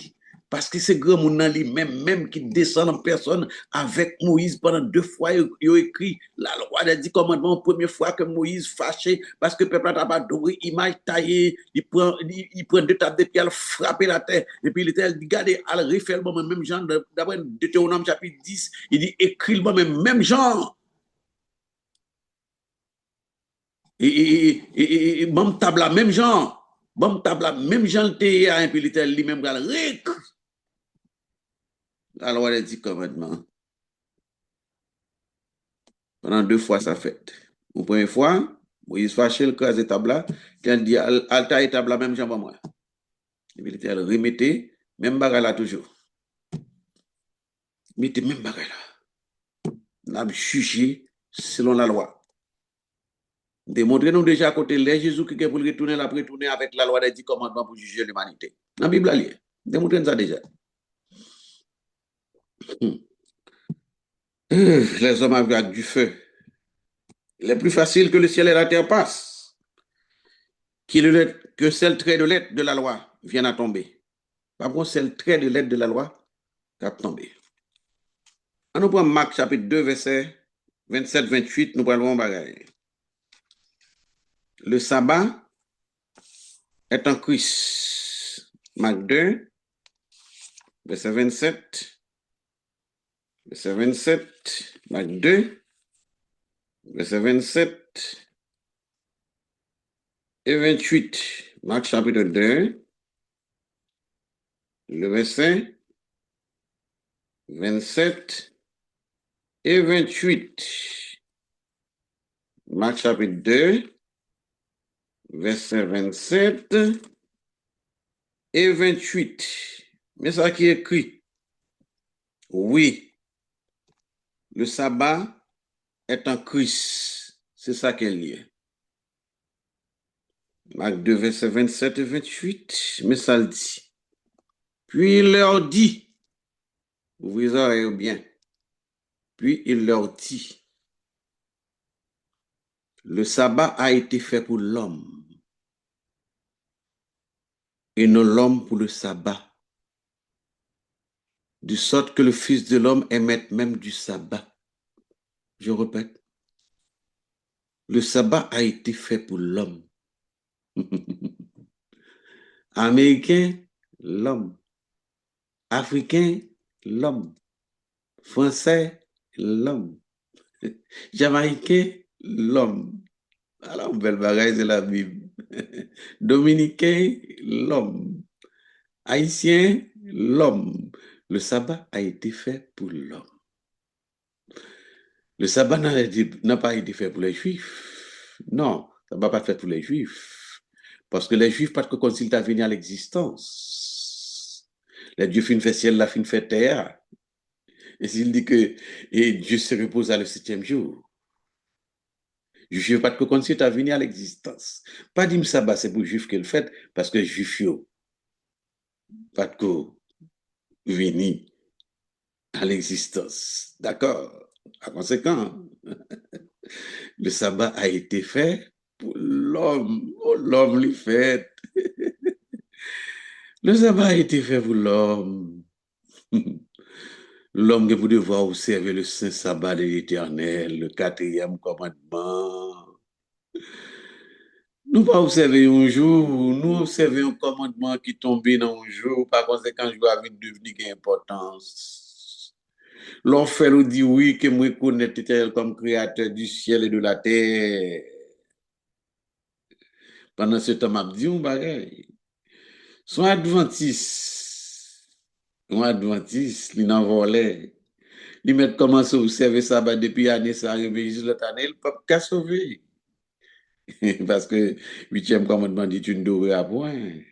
Parce que c'est grand monde même qui descend en personne avec Moïse pendant 2 fois, il a écrit la loi des 10 commandements, première fois que Moïse fâché parce que le peuple n'a pas adoré, image taillée, il prend 2 tables de pierre, frapper la terre, et puis il était dit, regardez, à refaire le même genre, d'après Deutéronome chapitre 10, il dit, écris le même genre. Bon table la même genre. Bon table la même genre, le TIA, un puis lui-même, ric. Alors, elle dit commandement. Pendant 2 fois, ça fait. Une première fois, Moïse fâché, le crase table là, quand il dit, alta et table la même genre, moi. Et puis, il remettait, même bagarre là toujours. Mettez même bagarre là. On a jugé selon la loi. Démontrez-nous déjà à côté de Jésus qui est pour retourner la retourner avec la loi des 10 commandements pour juger l'humanité. Dans la Bible, là, démontrez-nous ça déjà. Les hommes avec du feu. Il est plus facile que le ciel et la terre passent, que seul trait de lettre de la loi vienne à tomber. Par contre, c'est le trait de lettre de la loi qui a tombé. On nous prend Marc chapitre 2, verset 27-28, nous parlons bagaille. Le sabbat est en Christ. Marc 2, verset 27. Verset 27, Marc 2, verset 27 et 28. Marc chapitre 2, le verset 27 et 28. Marc chapitre 2, verset 27 et 28. Mais ça qui est écrit, oui, le sabbat est en Christ. C'est ça qu'elle est. Marc 2, verset 27 et 28. Mais ça le dit. Puis il leur dit, vous oreilles bien. Puis il leur dit, le sabbat a été fait pour l'homme et non l'homme pour le sabbat. De sorte que le Fils de l'homme est maître même du sabbat. Je répète, le sabbat a été fait pour l'homme. Américain, l'homme. Africain, l'homme. Français, l'homme. Jamaïcain, l'homme. Alors, belle bagaille, c'est la Bible. Dominicain, l'homme. Haïtien, l'homme. Le sabbat a été fait pour l'homme. Le sabbat n'a pas été fait pour les juifs. Non, ça ne va pas être fait pour les juifs. Parce que les juifs, pas de concile t'a venu à l'existence. Les dieux fin fait ciel, la fin fait terre. Et s'il dit que Dieu se repose à le 7e jour. Juif, pas de concile t'a venu à l'existence. Pas dit que sabbat, c'est pour les juifs qu'elle fait, parce que les juifs, pas de quoi venir à l'existence. D'accord? À conséquent, le sabbat a été fait pour l'homme. Oh, l'homme l'y fait. Le sabbat a été fait pour l'homme. L'homme qui vous devoir observer le saint sabbat de l'Éternel, le 4e commandement. Nous pas observer un jour, nous observons un commandement qui tombe dans un jour, par conséquent, je dois devenir d'importance. L'on fait nous dit oui, que moi connais l'Éternel comme créateur du ciel et de la terre. Pendant ce temps, m'a dit un bagay. Son adventiste, il n'en volait. Il met commencé à observer ça depuis l'année, ça arrive juste l'autre année, il ne peut pas sauver. Parce que 8e commandement dit tu ne devrais point.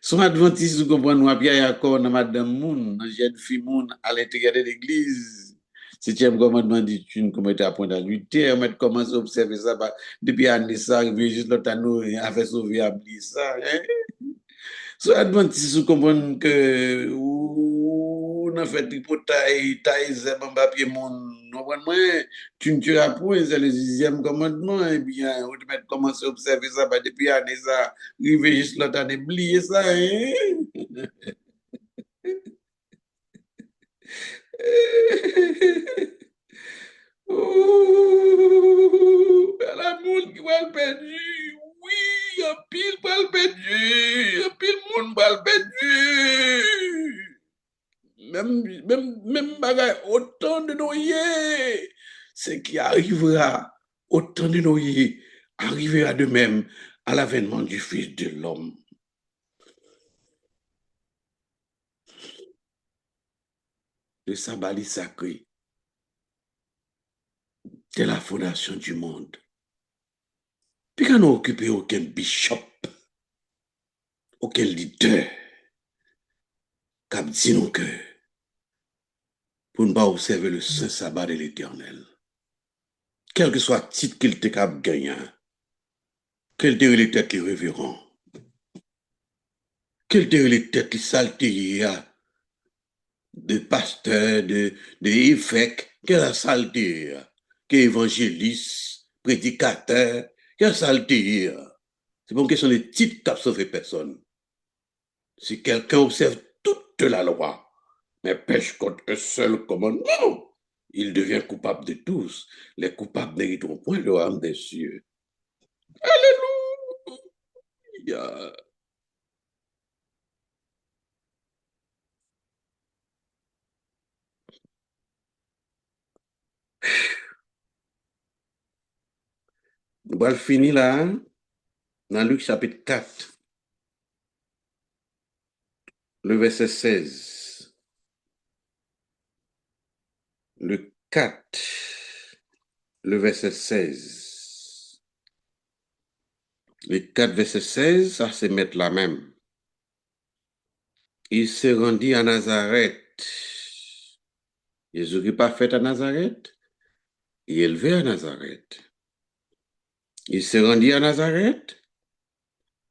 Son adventiste, vous comprenez, nous avons encore dans madame Moun, dans jeune fille Moun, à l'intérieur de l'église. 7e commandement dit tu ne commets pas point d'adultère, mais commence à observer ça depuis l'année, ça arrive juste l'autre année, a fait sauver, a oublié ça. Hein? So adventiste vous comprenez que ou n'a fait hypothèse taille mon papier mon moi tu ne tueras point c'est le 6e commandement et bien on te met commencer à observer ça depuis année ça arrivé juste l'autre année oublier ça hein Oh, la monde qui va le perdu oui un pile va le perdu un pile monde va le perdu même bagaille, autant de noyés, ce qui arrivera, autant de noyés, arrivera de même à l'avènement du Fils de l'homme. Le sabbat sacré, c'est la fondation du monde. Puis qu'on n'a occupé aucun bishop, aucun leader, qui a dit non que pour ne pas observer le saint sabbat de l'éternel. Quel que soit le titre qu'il te cap gagné, quel te les têtes qui révérend, quel te les têtes qui salté de pasteur, de évêque, quelle a salté, quel évangéliste, prédicateur, quelle salté. C'est pas une question de titre qui a sauvé personne. Si quelqu'un observe toute la loi, mais pêche contre un seul commandement, il devient coupable de tous. Les coupables n'hériteront point le royaume des cieux. Alléluia. Nous allons finir là, dans Luc chapitre 4, le verset 16. Le 4, le verset 16. Le 4, verset 16, ça c'est mettre la même. Il se rendit à Nazareth. Jésus qui pas fait à Nazareth, il est élevé à Nazareth. Il se rendit à Nazareth,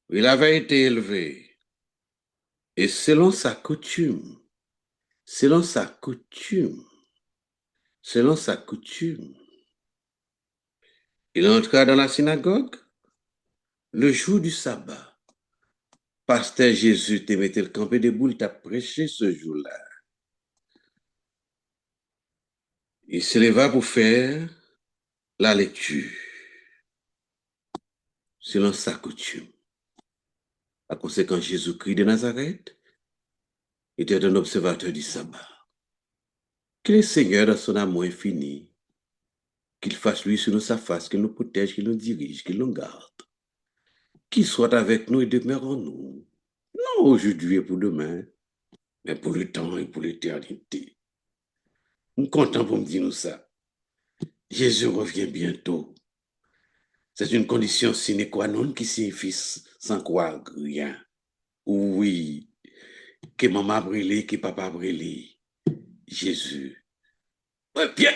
il avait été élevé. Et selon sa coutume, selon sa coutume, selon sa coutume, il entra dans la synagogue le jour du sabbat. Pasteur Jésus te mettait le campé debout, il t'a prêché ce jour-là. Il se leva pour faire la lecture, selon sa coutume. Par conséquent, Jésus-Christ de Nazareth était un observateur du sabbat. Que le Seigneur, dans son amour infini, qu'il fasse lui sur nous sa face, qu'il nous protège, qu'il nous dirige, qu'il nous garde, qu'il soit avec nous et demeure en nous, non aujourd'hui et pour demain, mais pour le temps et pour l'éternité. Nous sommes contents pour me dire nous ça. Jésus revient bientôt. C'est une condition sine qua non qui signifie sans croire rien. Oui, que maman a brûlé, que papa a brûlé. Jésus. Ouais, bien.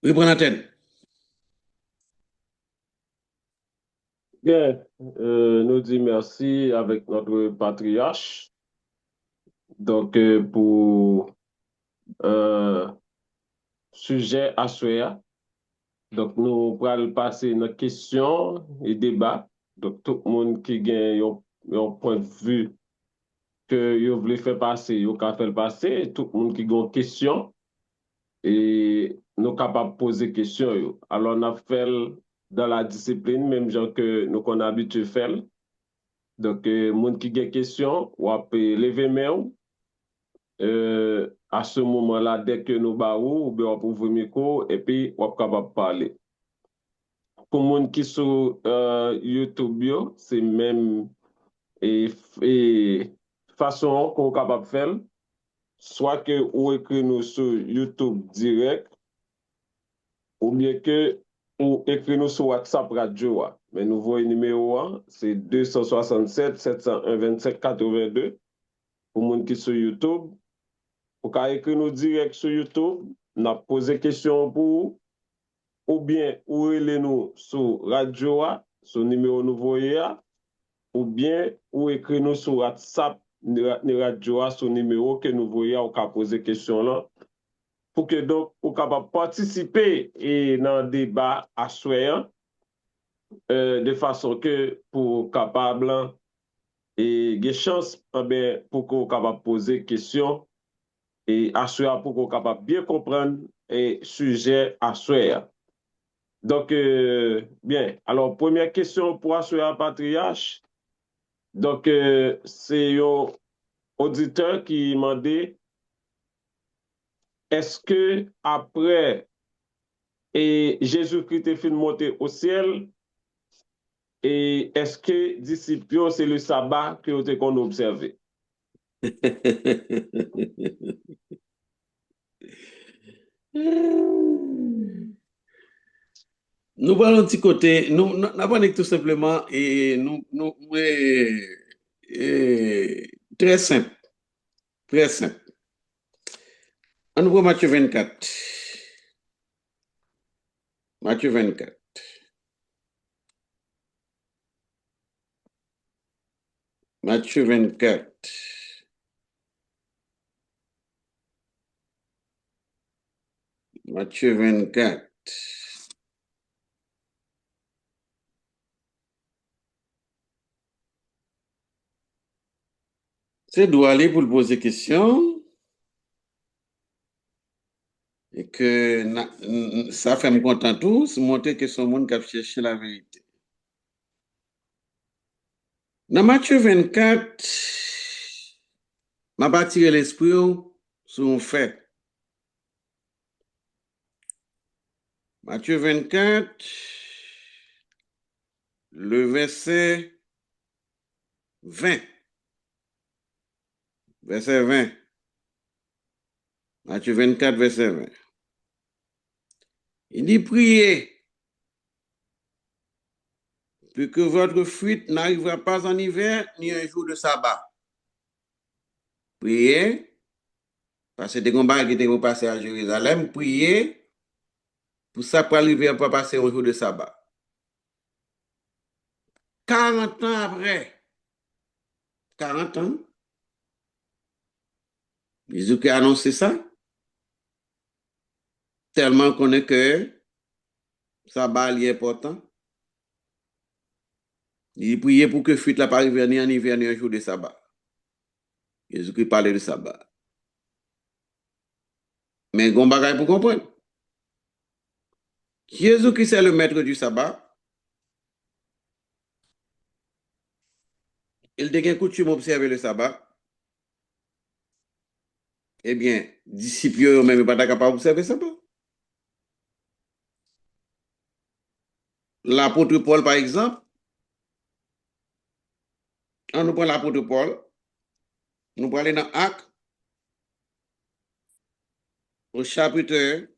Reprends l'antenne. Bien, nous disons merci avec notre patriarche. Donc, pour un sujet à souhait. Donc, nous allons passer nos questions et débats. Donc, tout le monde qui a un point de vue que vous voulez faire passer, vous pouvez faire passer. Tout le monde qui a une question et nous sommes capables de poser des questions. Alors, on a fait dans la discipline, même genre que nous avons habitué à faire. Donc, monde qui a une question, ou peut lever main. À ce moment-là, dès que nous baou, ou bien on peut ouvrir le micro et puis on est capable de parler. Pour les gens qui sont sur YouTube, c'est même et, et façon qu'on est capable de faire. Soit que ou écrit nous sur YouTube direct, ou bien que ou écrit nous sur WhatsApp Radio. Mais nous voyons le numéro, c'est 267 701 25 82 pour les gens qui sont sur YouTube. Vous pouvez écrire nous direct sur YouTube, nous avons posé question pour vous, ou bien ou nous sur Radio, sur le numéro nouveau, ou bien ou écrire nous sur WhatsApp, Radio, sur le numéro que nous voyons, ou pouvez poser question là, pour que donc vous capable participer et dans le débat à soi, de façon que pour capable et des chances pour que vous capable poser question et assurer pour qu'on capable bien comprendre et sujet assurer. Donc, bien, alors, première question pour assurer un patriarche. Donc, c'est un auditeur qui m'a dit, est-ce que après et Jésus-Christ est fait monter au ciel, et est-ce que disciples, c'est le sabbat que qu'on observe? Nous parlons un petit côté, nous apprenons tout simplement et très simple, très simple. On ouvre Matthieu 24. Matthieu 24. Matthieu 24. Matthieu 24. C'est d'où aller pour le poser question et que ça fait me content tout, c'est montrer que son monde qui a cherché la vérité. Dans Matthieu 24, m'a bâti l'esprit sur un fait. Matthieu 24, le verset 20. Verset 20. Matthieu 24, verset 20. Il dit, priez, pour que votre fuite n'arrivera pas en hiver ni un jour de sabbat. Priez, parce que des combats qui étaient passés à Jérusalem, priez, pour ça pour arriver à pas passer un jour de sabbat. 40 ans après, 40 ans, Jésus a annoncé ça, tellement qu'on est que sabbat est important. Il priait pour que fuite la pas arriver ni en hiver ni un jour de sabbat. Jésus-Christ parlait de sabbat. Mais il y a un bagage pour comprendre. Jésus-Christ est le maître du sabbat. Il a coutume d'observer le sabbat. Eh bien, disciples eux-mêmes ne sont pas capables d'observer le sabbat. L'apôtre Paul, par exemple, on nous prend l'apôtre Paul, nous prenons dans Actes, au chapitre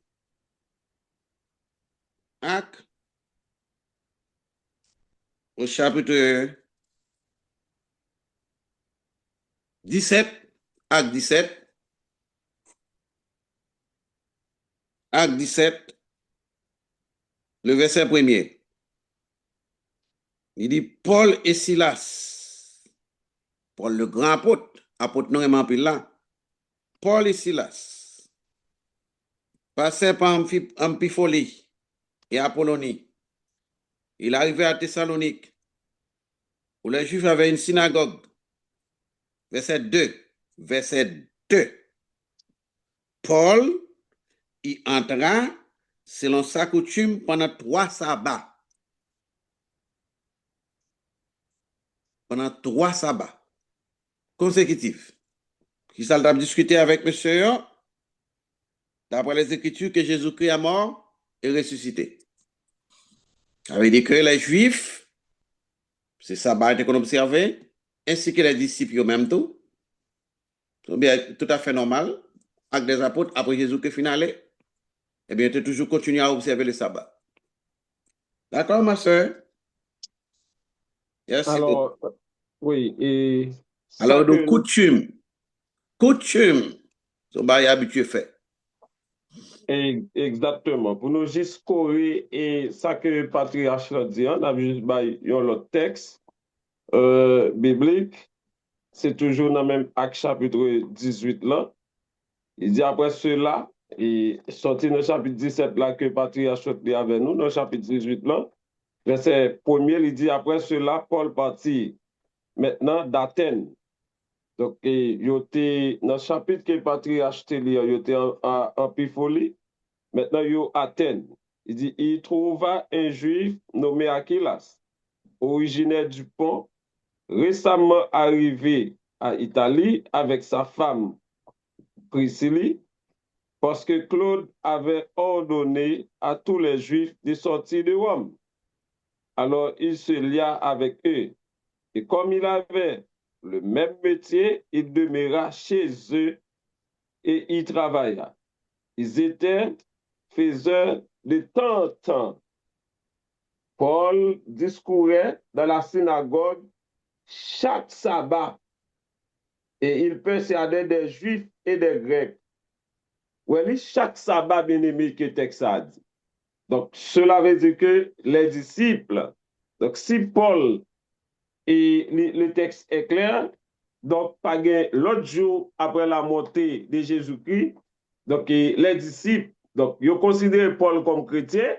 Actes, au chapitre 17, Acte 17, Acte 17, le verset premier. Il dit Paul et Silas, Paul le grand apôtre non aimant plus là, Paul et Silas, passaient par Amphipolis et Apollonie. Il arrivait à Thessalonique, où les Juifs avaient une synagogue. Verset 2. Verset 2. Paul y entra selon sa coutume pendant 3 sabbats. Pendant 3 sabbats consécutifs. Qui ça a discuté avec monsieur, d'après les Écritures, que Jésus-Christ est mort et ressuscité. Ça veut dire que les Juifs, c'est sabbat qu'on observait, ainsi que les disciples même tout, c'est bien tout à fait normal, avec des apôtres, après Jésus-Christ finalé, eh bien, tu toujours continué à observer le sabbat. D'accord, ma soeur? Merci beaucoup. Alors, oui, et ça Alors, que donc, nous, coutume, so, bah, y habitué fait. exactement, pour nous juste corriger, et ça que le patriarche a dit, on a juste un texte biblique, c'est toujours dans le même acte chapitre 18 là. Il dit après cela, et sorti dans le chapitre 17 là que le patriarche dit avec nous, dans le chapitre 18 là, verset 1er, il dit après cela, Paul partit maintenant d'Athènes. Donc, il était dans le chapitre que le patriarche te lit, il était en Amphipolis. Maintenant, il est à Athènes. Il dit, il trouva un juif nommé Aquilas, originaire du Pont, récemment arrivé à Italie avec sa femme Priscille. parce que Claude avait ordonné à tous les Juifs de sortir de Rome. Alors il se lia avec eux. Et comme il avait le même métier, il demeura chez eux et y travailla. Ils étaient faiseurs de temps en temps. Paul discourait dans la synagogue chaque sabbat et il persuadait des Juifs et des Grecs. Oui, chaque sabbat, bien aimé, que texte a dit. Donc, cela veut dire que les disciples, donc si Paul et le texte est clair, donc pas l'autre jour après la montée de Jésus-Christ, donc les disciples, donc ils considèrent Paul comme chrétien,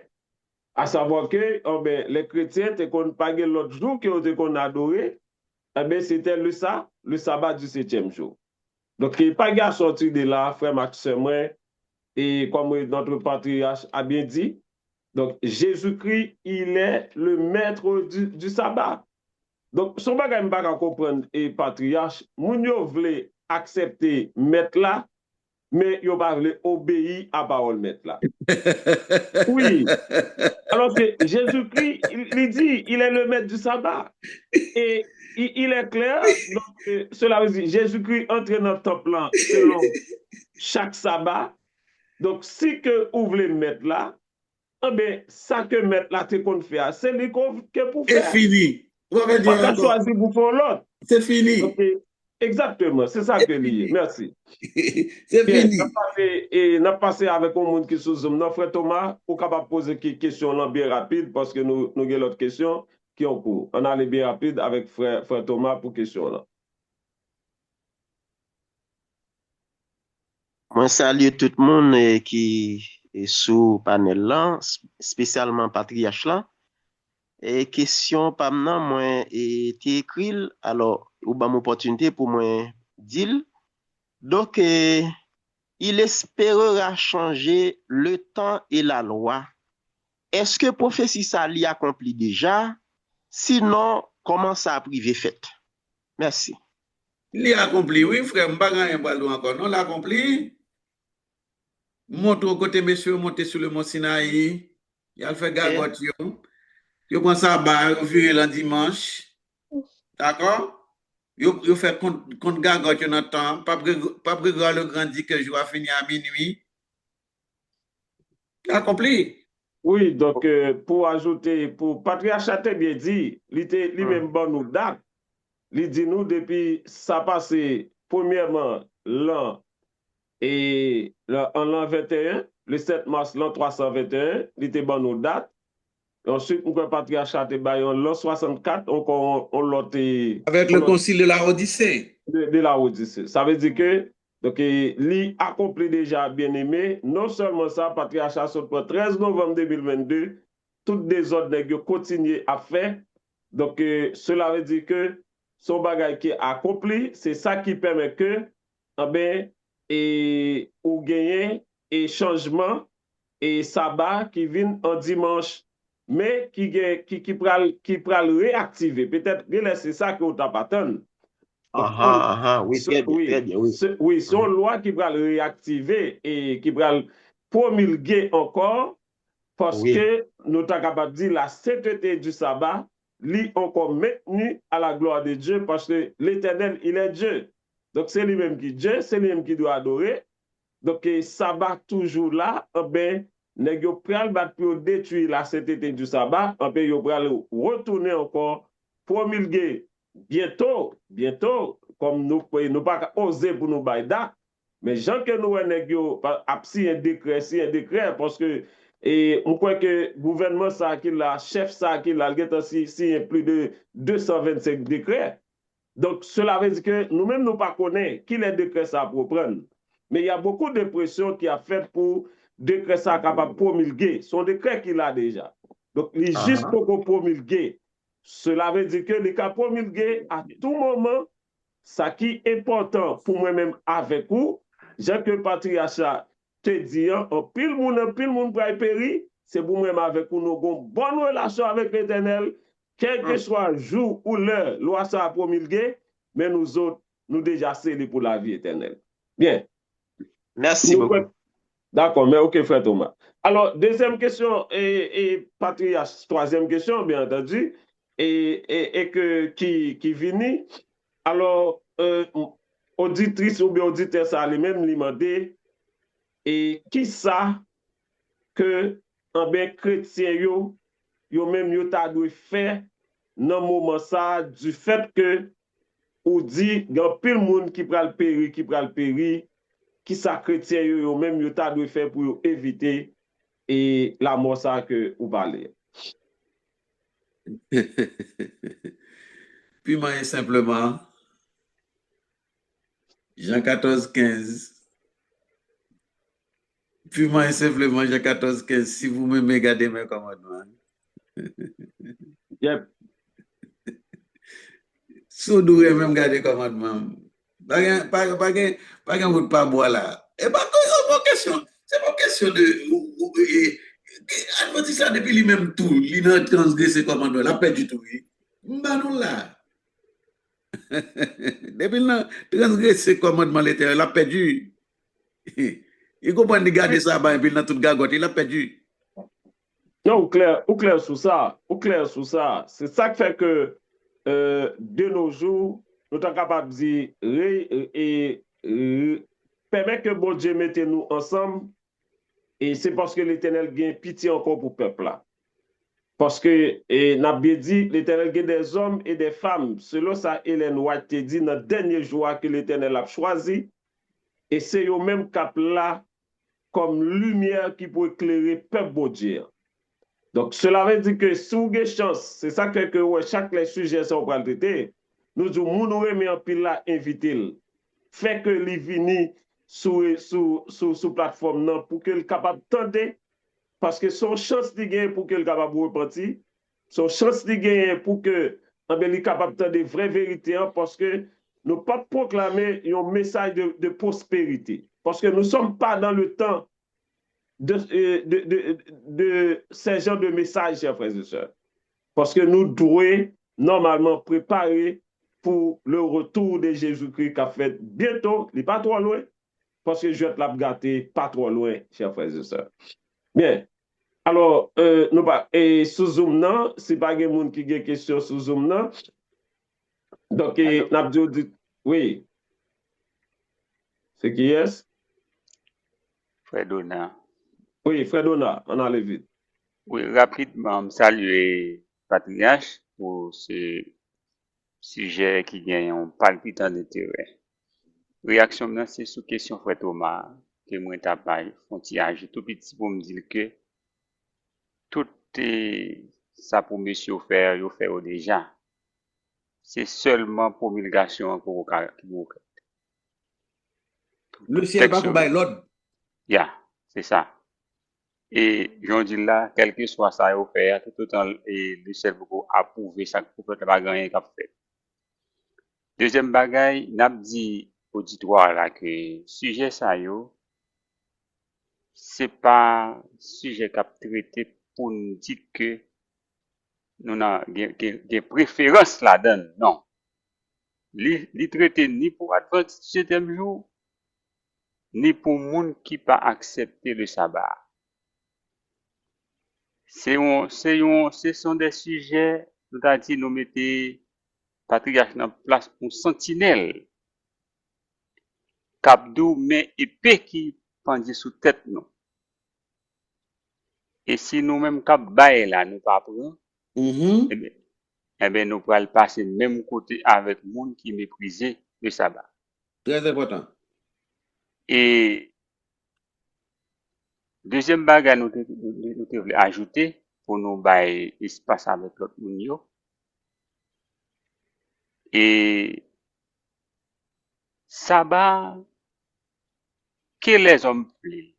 à savoir que oh ben, les chrétiens étaient pas l'autre jour que qu'on adorait, eh ben, c'était le sabbat du 7e jour. Donc, il n'y a pas de sortir de là, frère Maxime, et comme notre patriarche a bien dit, donc Jésus-Christ, il est le maître du sabbat. Donc, son bagage ne pas comprendre et patriarche, moun yo vle accepter mettre là, mais yo pas vle obéir à parole mettre là. Oui. Alors que Jésus-Christ, il dit, il est le maître du sabbat. Et il est clair, donc cela veut dire Jésus-Christ entre dans le temple là selon chaque sabbat. Donc, si que vous voulez mettre là, eh bien, ça que mettre là, c'est qu'on fait, c'est lui que pour C'est faire. fini. Pas qu'à choisir pour faire l'autre. C'est fini. Okay. Exactement, c'est ça que lié. Merci. C'est Bien, fini. on a passé avec un monde qui sous Zoom. Non, frère Thomas, pour capable poser des questions là bien rapide parce que nous avons l'autre question qui est en cours. On allait bien rapide avec frère Thomas pour question là. Moi, salue tout le monde qui est sous panel là, spécialement patriarche là. Et question pas maintenant, moi, et écrit, alors, ou ba mon opportunité pour moi dire. Donc, il espérera changer le temps et la loi. Est-ce que prophétie ça l'y accompli déjà? Sinon, comment ça a privé fait? Merci. Il a accompli, oui, frère, Mbaga et Balou encore. Non, l'a accompli. Monte au côté, monsieur, monte sur le mont Sinaï. Il a fait gagote, yo. Yo prend ça bas, yo viré le dimanche. D'accord? Yo fait compte gagote dans le temps. Pas Grégoire le Grand dit que je vais finir à minuit. Il a accompli. Oui, donc pour ajouter, pour patriarche a bien dit, lui-même bon nous date. Il dit nous depuis ça passé premièrement l'an et en l'an 21, le 7 mars l'an 321, il était bon nos dates. Ensuite, nous patriarche a été en l'an 64, on l'a avec le concile de la Odyssée. De la Odyssée. Ça veut dire que donc, il accomplit déjà bien aimé. Non seulement ça, patriarche a le 13 novembre 2022, toutes des ordres continuent à faire. Donc, cela veut dire que son bagage qui est accompli, c'est ça qui permet que, ou gagner et changement et sabbat qui vient en dimanche, mais qui pral réactiver. Peut-être que c'est ça que vous t'attendez. Oui, très bien, oui. Oui, c'est une loi qui va le réactiver et qui va le promulguer encore parce que nous sommes capables de dire la sainteté du sabbat, lui encore maintenu à la gloire de Dieu parce que l'Éternel, il est Dieu. Donc c'est lui-même qui est Dieu, c'est lui-même qui doit adorer. Donc sabbat toujours là, nous pral pour détruire la sainteté du sabbat, nous pral retourner encore promulguer bientôt, comme nous ne pas oser pour nous bailler, mais gens que nous avons si un décret, parce que et on croit que le gouvernement ça qui la chef ça qui la si plus de 225 décrets. Donc cela veut dire que nous-mêmes nous pas connaissons qui les décrets ça pour prendre. Mais il y a beaucoup de pression qui a fait pour décret ça capable de promulguer. Son décret qu'il a déjà. Donc il est juste pour promulguer. Cela veut dire que les cas promulguer à tout moment, ça qui est important pour moi-même avec vous, j'ai que patriarche te dit, en pile monde pour périr, c'est pour moi-même avec vous, nous avons une bonne relation avec l'Éternel, quel que soit le jour ou l'heure, loi ça a promulgué, mais nous autres, nous déjà scellés pour la vie éternelle. Bien. Merci beaucoup. D'accord, mais ok, frère Thomas. Alors, deuxième question, et patriarche, troisième question, bien entendu, qui vient. Alors, auditrice ou bien auditeur, ça allait même lui demander, et qui ça que en ben chrétien yo même yo ta dû faire dans moment ça du fait que ou dit gan pile monde qui pral péri, qui ça chrétien yo même yo ta dû faire pour éviter et la mort ça que ou parler. Puis moi, simplement, Jean 14, 15. Puis moi, simplement, Jean 14, 15. Si vous m'aimez, gardez mes commandements. Yep. Si vous devez même garder commandements. Pas qu'un bout de pas boire là. Et pas question. C'est pas question de. Adventiste ça depuis lui-même tout. Il a transgressé commandement. La paix du tout. Bah non là. Depuis il a transgressé commandement l'éternel. Il a perdu. Il comprend de garder ça, et puis il a tout gagote. Il a perdu. Non, ou clair sur ça, C'est ça qui fait que de nos jours, nous sommes capables de dire permettre que bon Dieu mette nous ensemble, et c'est parce que l'Éternel gagne pitié encore pour le peuple là. Parce que, n'a bien dit, l'Éternel gagne des hommes et des femmes, selon ça, Hélène White te dit dans le dernier jour que l'Éternel a choisi, et c'est eux même cap là comme lumière qui peut éclairer le peuple bon Dieu. Donc, cela veut dire que si vous avez chance, c'est ça que ouais, chaque les sujets sont pour le traiter, nous disons, nous remettons en pile là, inviter. Fait que les vini sous plateforme non, pour qu'il soit capable d'entendre, parce que son chance de gagner pour qu'il soit capable de repentir, son chance de gagner pour que il est capable d'entendre vraies vérités, parce que nous ne pas proclamer un message de prospérité. Parce que nous ne sommes pas dans le temps de ces genres de messages, chers frères et sœurs. Parce que nous devons normalement préparer pour le retour de Jésus-Christ qui a fait bientôt, il n'est pas trop loin, parce que je vais te la gâter pas trop loin, chers frères et sœurs. Bien. Alors, nous pas, et sous Zoom, non, c'est pas des gens qui ont des questions sous Zoom, non. Donc, oui. C'est qui est? Fredona. Oui, Fredona, on a le vite. Oui, rapidement, saluer Patriarche pour ce sujet qui gagne un palpitant d'intérêt. Réaction maintenant, c'est sous question Fred Thomas, que moi t'ai pas frontière tout petit pour me dire que tout ça pour monsieur faire, il fait déjà. C'est seulement promulgation pour vous. Le ciel va pour l'ordre. Yeah, c'est ça. Et j'en dis là, quel que soit ça au faire, tout autant le ciel beaucoup approuver ça pour faire pas gagner qu'a fait. Deuxième bagaille, n'a dit auditoire là que sujet ça yo, c'est pas sujet qu'a traité pour nous dire que nous a des préférences là-dedans, non. Li traité ni pour Adventiste septième jour, ni pour monde qui pas accepter le sabbat. Ce sont des sujets, nous avons dit, nous mettons patriarche en place pour sentinelle. Capdou, mais épée qui pendait sous tête nous. Et si nous-mêmes cap bail là, nous pas prendre, eh bien, nous pourrons passer même côté avec monde qui méprisait le sabbat. Très important. Et deuxième bagage, nous devons ajouter pour nous bailler espace avec l'autre monde. Et sabbat, que les hommes veulent,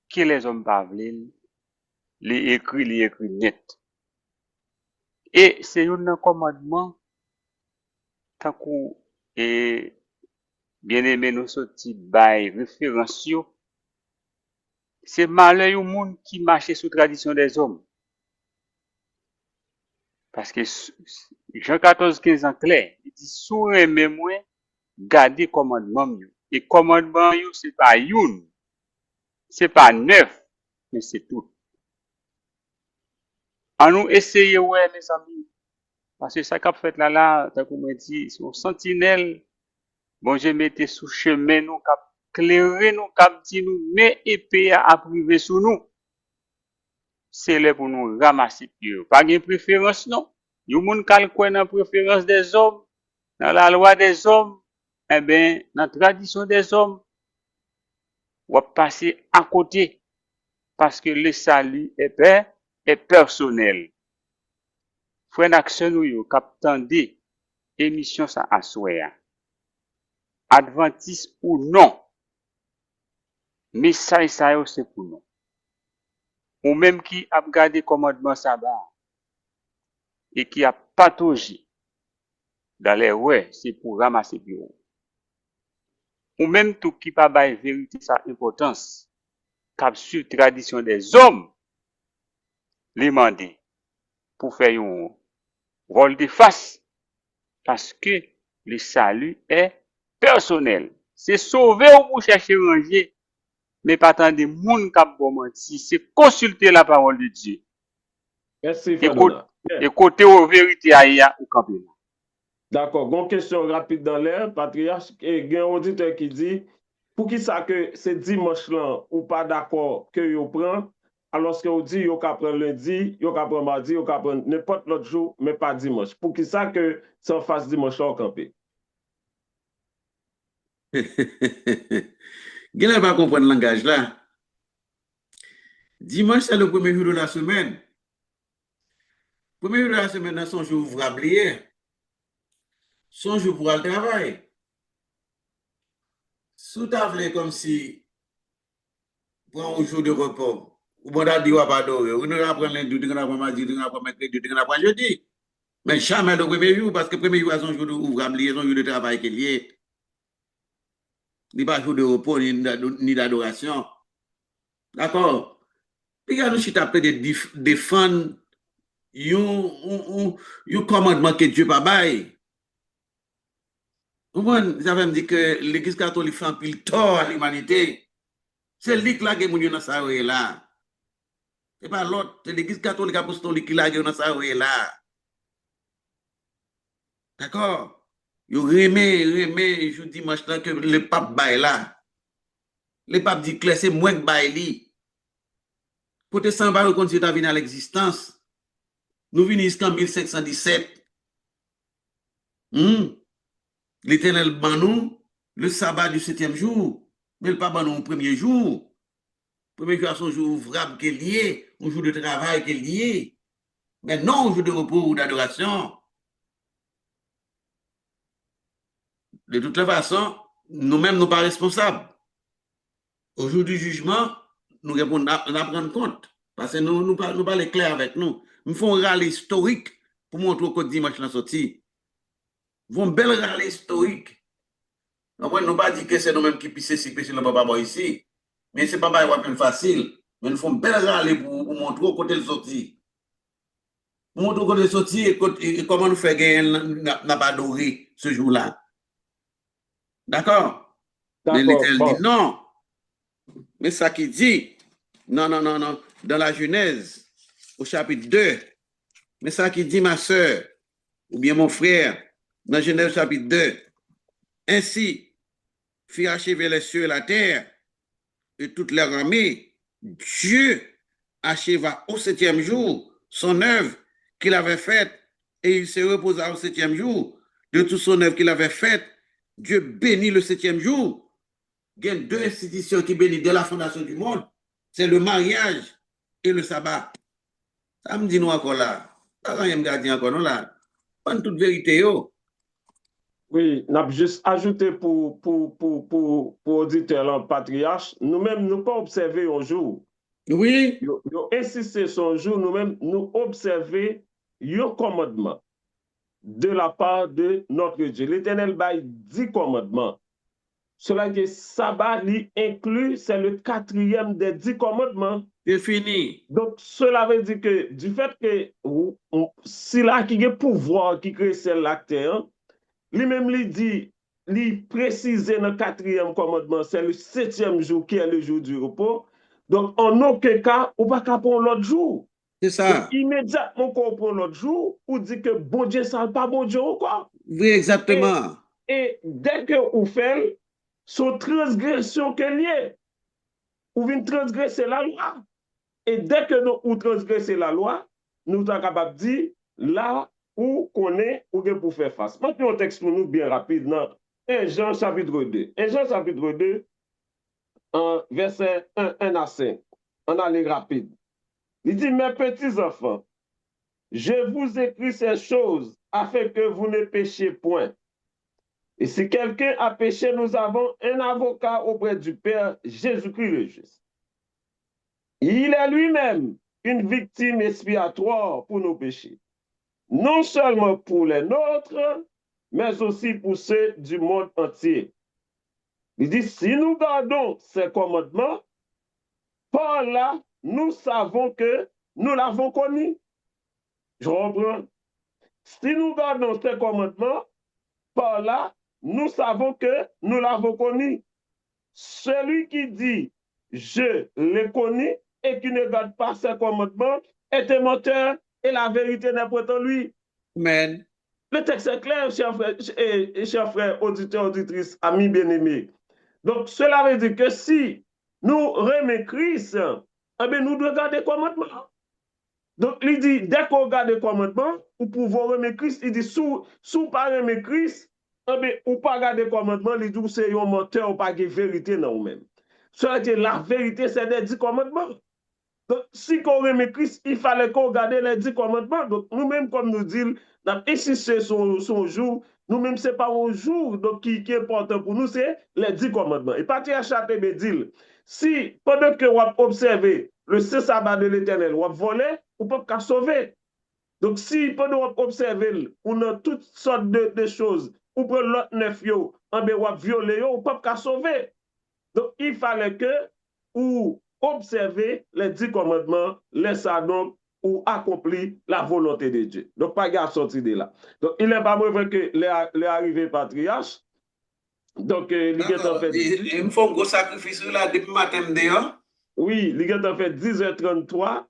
que les hommes pas veulent, les écrits net. Et c'est un commandement, tant qu'on est bien aimé nous sorti by référence, c'est malheur au monde qui marche sous tradition des hommes. Parce que Jean 14, 15 ans clair, il dit, sous moi, gardez commandement. Et commandement, c'est pas youn. C'est pas neuf, mais c'est tout. En nous essayer, ouais, mes amis. Parce que ça qu'a fait là, tant qu'on m'a dit, son sentinelle, bon, je mettais sous chemin, nous, cap clairer, nous, cap dit nous, mais épée à priver sous nous. C'est là pour nous ramasser pied. Pas de préférence, non. Yon moun kal kwen dans préférence des hommes, dans la loi des hommes, eh ben, dans la tradition des hommes, on va passer à côté. Parce que le salut est personnel. Frère Action nous yo k'ap tande émission ça à souhait. Adventiste ou non, message ça yo c'est pour nous. Ou même qui a gardé commandement sabbat et qui a pataugé dans les ouais, c'est pour ramasser bureau. Ou même tout qui pas bail vérité sa importance, cap sur tradition des hommes, les mandé pour faire un rôle de face parce que le salut est personnel. C'est sauver ou pour chercher ranger, mais pas tant de monde qui bon menti, c'est consulter la parole de Dieu. Merci, Ferdinand. Et côté aux vérités à ou camper. D'accord. Une question rapide dans l'air, patriarche, et il y a un auditeur qui dit, pour qui ça que c'est dimanche là, ou pas d'accord que vous prend, alors que vous dit, vous prend lundi, vous prend mardi, vous prend n'importe l'autre jour, mais pas dimanche. Pour qui ça que ça en fasse dimanche là au campé? Vous n'avez pas comprendre le langage là. Dimanche, c'est le premier jour de la semaine. Le premier jour de la semaine, c'est son jour ouvrable. Son jour pour aller travailler. Sous table comme si pour un jour de repos. Ou bon dit ou pas adorer. Ou nous apprendre lundi, nous apprendre mardi, nous apprendre mercredi, nous apprendre jeudi. Mais jamais le premier jour, parce que le premier jour, c'est un jour ouvrable, c'est un jour de travail qui est lié. Il n'y a pas jour de repos ni d'adoration. D'accord? Puis il y a nous qui t'appelle de défendre un commandement que Dieu pas bail. Vous voyez, ça veut me dire que l'Église catholique fait un pile tort à l'humanité. C'est lui qui l'a gagné dans ça là. C'est pas l'autre, c'est l'Église catholique apostolique qui l'a gagné dans ça là. D'accord? Yo remé, je dimanche là que le pape bail là. Le pape dit que c'est moins que bail li. Côté sans bail quand c'est venu à l'existence. Nous venons jusqu'en 1517. L'Éternel banou le sabbat du 7e jour, mais le pas banou au premier jour. Premier jour, c'est un jour ouvrable qui est lié, un jour de travail qui est lié. Mais non un jour de repos ou d'adoration. De toute façon, nous-mêmes, nous ne sommes pas responsables. Au jour du jugement, nous prendre compte. Parce que nous parlons clair avec nous. Nous faisons un râle historique pour montrer que dimanche la sortie. Nous faisons un bel râle historique. Après, nous ne pas dire que c'est nous-mêmes qui pissons si pêcher le papa ici. Mais ce n'est pas plus facile. Mais nous faisons un bel râle pour montrer côté le sorti. Pour montrer côté le sorti et comment nous faire gagner n'a pas adoré ce jour-là. D'accord? Mais l'Éternel dit non. Mais ça qui dit, non. Dans la Genèse, au chapitre 2, mais ça qui dit ma soeur, ou bien mon frère, dans Genèse chapitre 2, ainsi fit achever les cieux et la terre et toute leur armée. Dieu acheva au 7e jour son œuvre qu'il avait faite et il se reposa au 7e jour. De toute son œuvre qu'il avait faite, Dieu bénit le 7e jour. Il y a deux institutions qui bénissent dès la fondation du monde. C'est le mariage et le sabbat. Ça me dit nous encore là. Pas quand me garde encore non là. Pas toute vérité yo. Oui, n'a juste ajouté pour auditeur patriarche, nous-mêmes nous pas observer un jour. Oui. Nous insister sur un jour, nous-mêmes nous observer un commandement de la part de notre Dieu. L'Éternel bail 10 commandements. Cela qui est sabbat, inclut, c'est le 4e des 10 commandements. C'est fini. Donc, cela veut dire que du fait que si là qui a pouvoir qui crée celle l'acteur, lui-même lui dit, lui précise dans le 4e commandement, c'est le 7e jour qui est le jour du repos. Donc, en aucun cas, on va pas prendre l'autre jour. C'est ça. Donc, immédiatement, quand on prend l'autre jour, on dit que bon Dieu, ça n'est pas bon Dieu encore. Oui, exactement. Et dès que vous faites, son transgression qu'elle est, vous venez transgresser la loi. Et dès que nous transgressons la loi, nous sommes capables de dire là où on est, où on pour faire face. Maintenant, un texte pour nous bien rapide dans 1 Jean chapitre 2. 1 Jean chapitre 2, verset 1 à 5. On allait rapide. Il dit, mes petits enfants, je vous écris ces choses afin que vous ne péchiez point. Et si quelqu'un a péché, nous avons un avocat auprès du Père, Jésus-Christ le juste. Il est lui-même une victime expiatoire pour nos péchés, non seulement pour les nôtres, mais aussi pour ceux du monde entier. Il dit, si nous gardons ces commandements, par là, nous savons que nous l'avons connu. Je reprends. Si nous gardons ces commandements, par là, nous savons que nous l'avons connu. Celui qui dit, je l'ai connu, et qui ne garde pas ses commandements est un menteur et la vérité n'est point en lui. Amen. Le texte est clair, chers frères, auditeurs, auditrices, amis bien-aimés. Donc, cela veut dire que si nous remettons Christ, eh bien, nous devons garder les commandements. Donc, il dit, dès qu'on garde les commandements, nous pouvons remettre Christ. Il dit, sous pas remettre Christ, eh bien, ou pas garder les commandements, il dit, c'est un menteur ou pas de vérité dans nous-mêmes. Cela veut dire, la vérité, c'est les 10 commandements. Donc, si on remet Christ, il fallait qu'on garde les 10 commandements. Donc, nous-mêmes, comme nous disons, ici, c'est son jour. Nous-mêmes, ce n'est pas un jour donc, qui est important pour nous, c'est les 10 commandements. Et Patriarche me dit, si pendant que vous observez le sabbat de l'Éternel, vous volez, vous ne pouvez pas sauver. Donc, si pendant que vous observez, on a toutes sortes de choses, vous prenez l'autre neuf, vous violez, vous ne pouvez pas sauver. Donc, il fallait que vous observez les 10 commandements, laissez donc ou accomplir la volonté de Dieu. Donc, pas garde sorti de là. Donc, il n'est pas mauvais que les arrivés patriarches. Donc, il en fait. Il me faut un gros sacrifice là depuis matin d'ailleurs. Oui, il en fait 10h33.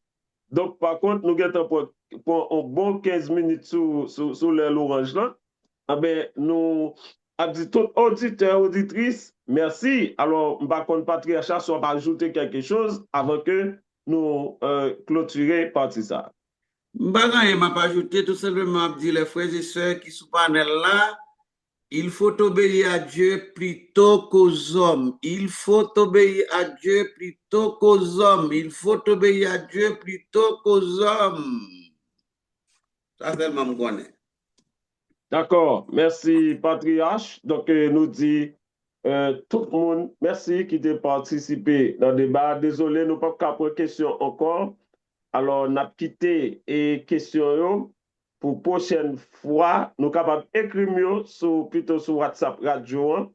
Donc, par contre, nous avons pour un bon 15 minutes sur l'orange là. Ah ben, nous avons dit tout auditeur, auditrice, merci. Alors, je ne sais pas patriarcat, si on va ajouter quelque chose avant que nous clôturions partie ça. Je ne m'a pas ajouté, tout simplement dire les frères et sœurs qui sont panel là, il faut obéir à Dieu plutôt qu'aux hommes. Il faut obéir à Dieu plutôt qu'aux hommes. Il faut obéir à Dieu plutôt qu'aux hommes. Ça, c'est le même. D'accord. Merci, patriarche. Donc, nous dit tout le monde, merci qui a participé dans le débat. Désolé, nous n'avons pas de questions encore. Alors, nous avons quitté les questions pour la prochaine fois. Nous sommes capables d'écrire plutôt sur WhatsApp Radio.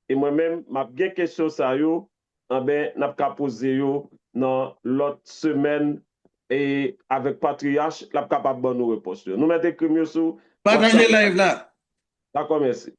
Et moi-même, ma bien question ça yo, ben, n'a pas posé yo dans l'autre semaine et avec patriarche, n'a pas capable de nous répondre. Nous mettons écrire sur Partagez live là. D'accord, merci.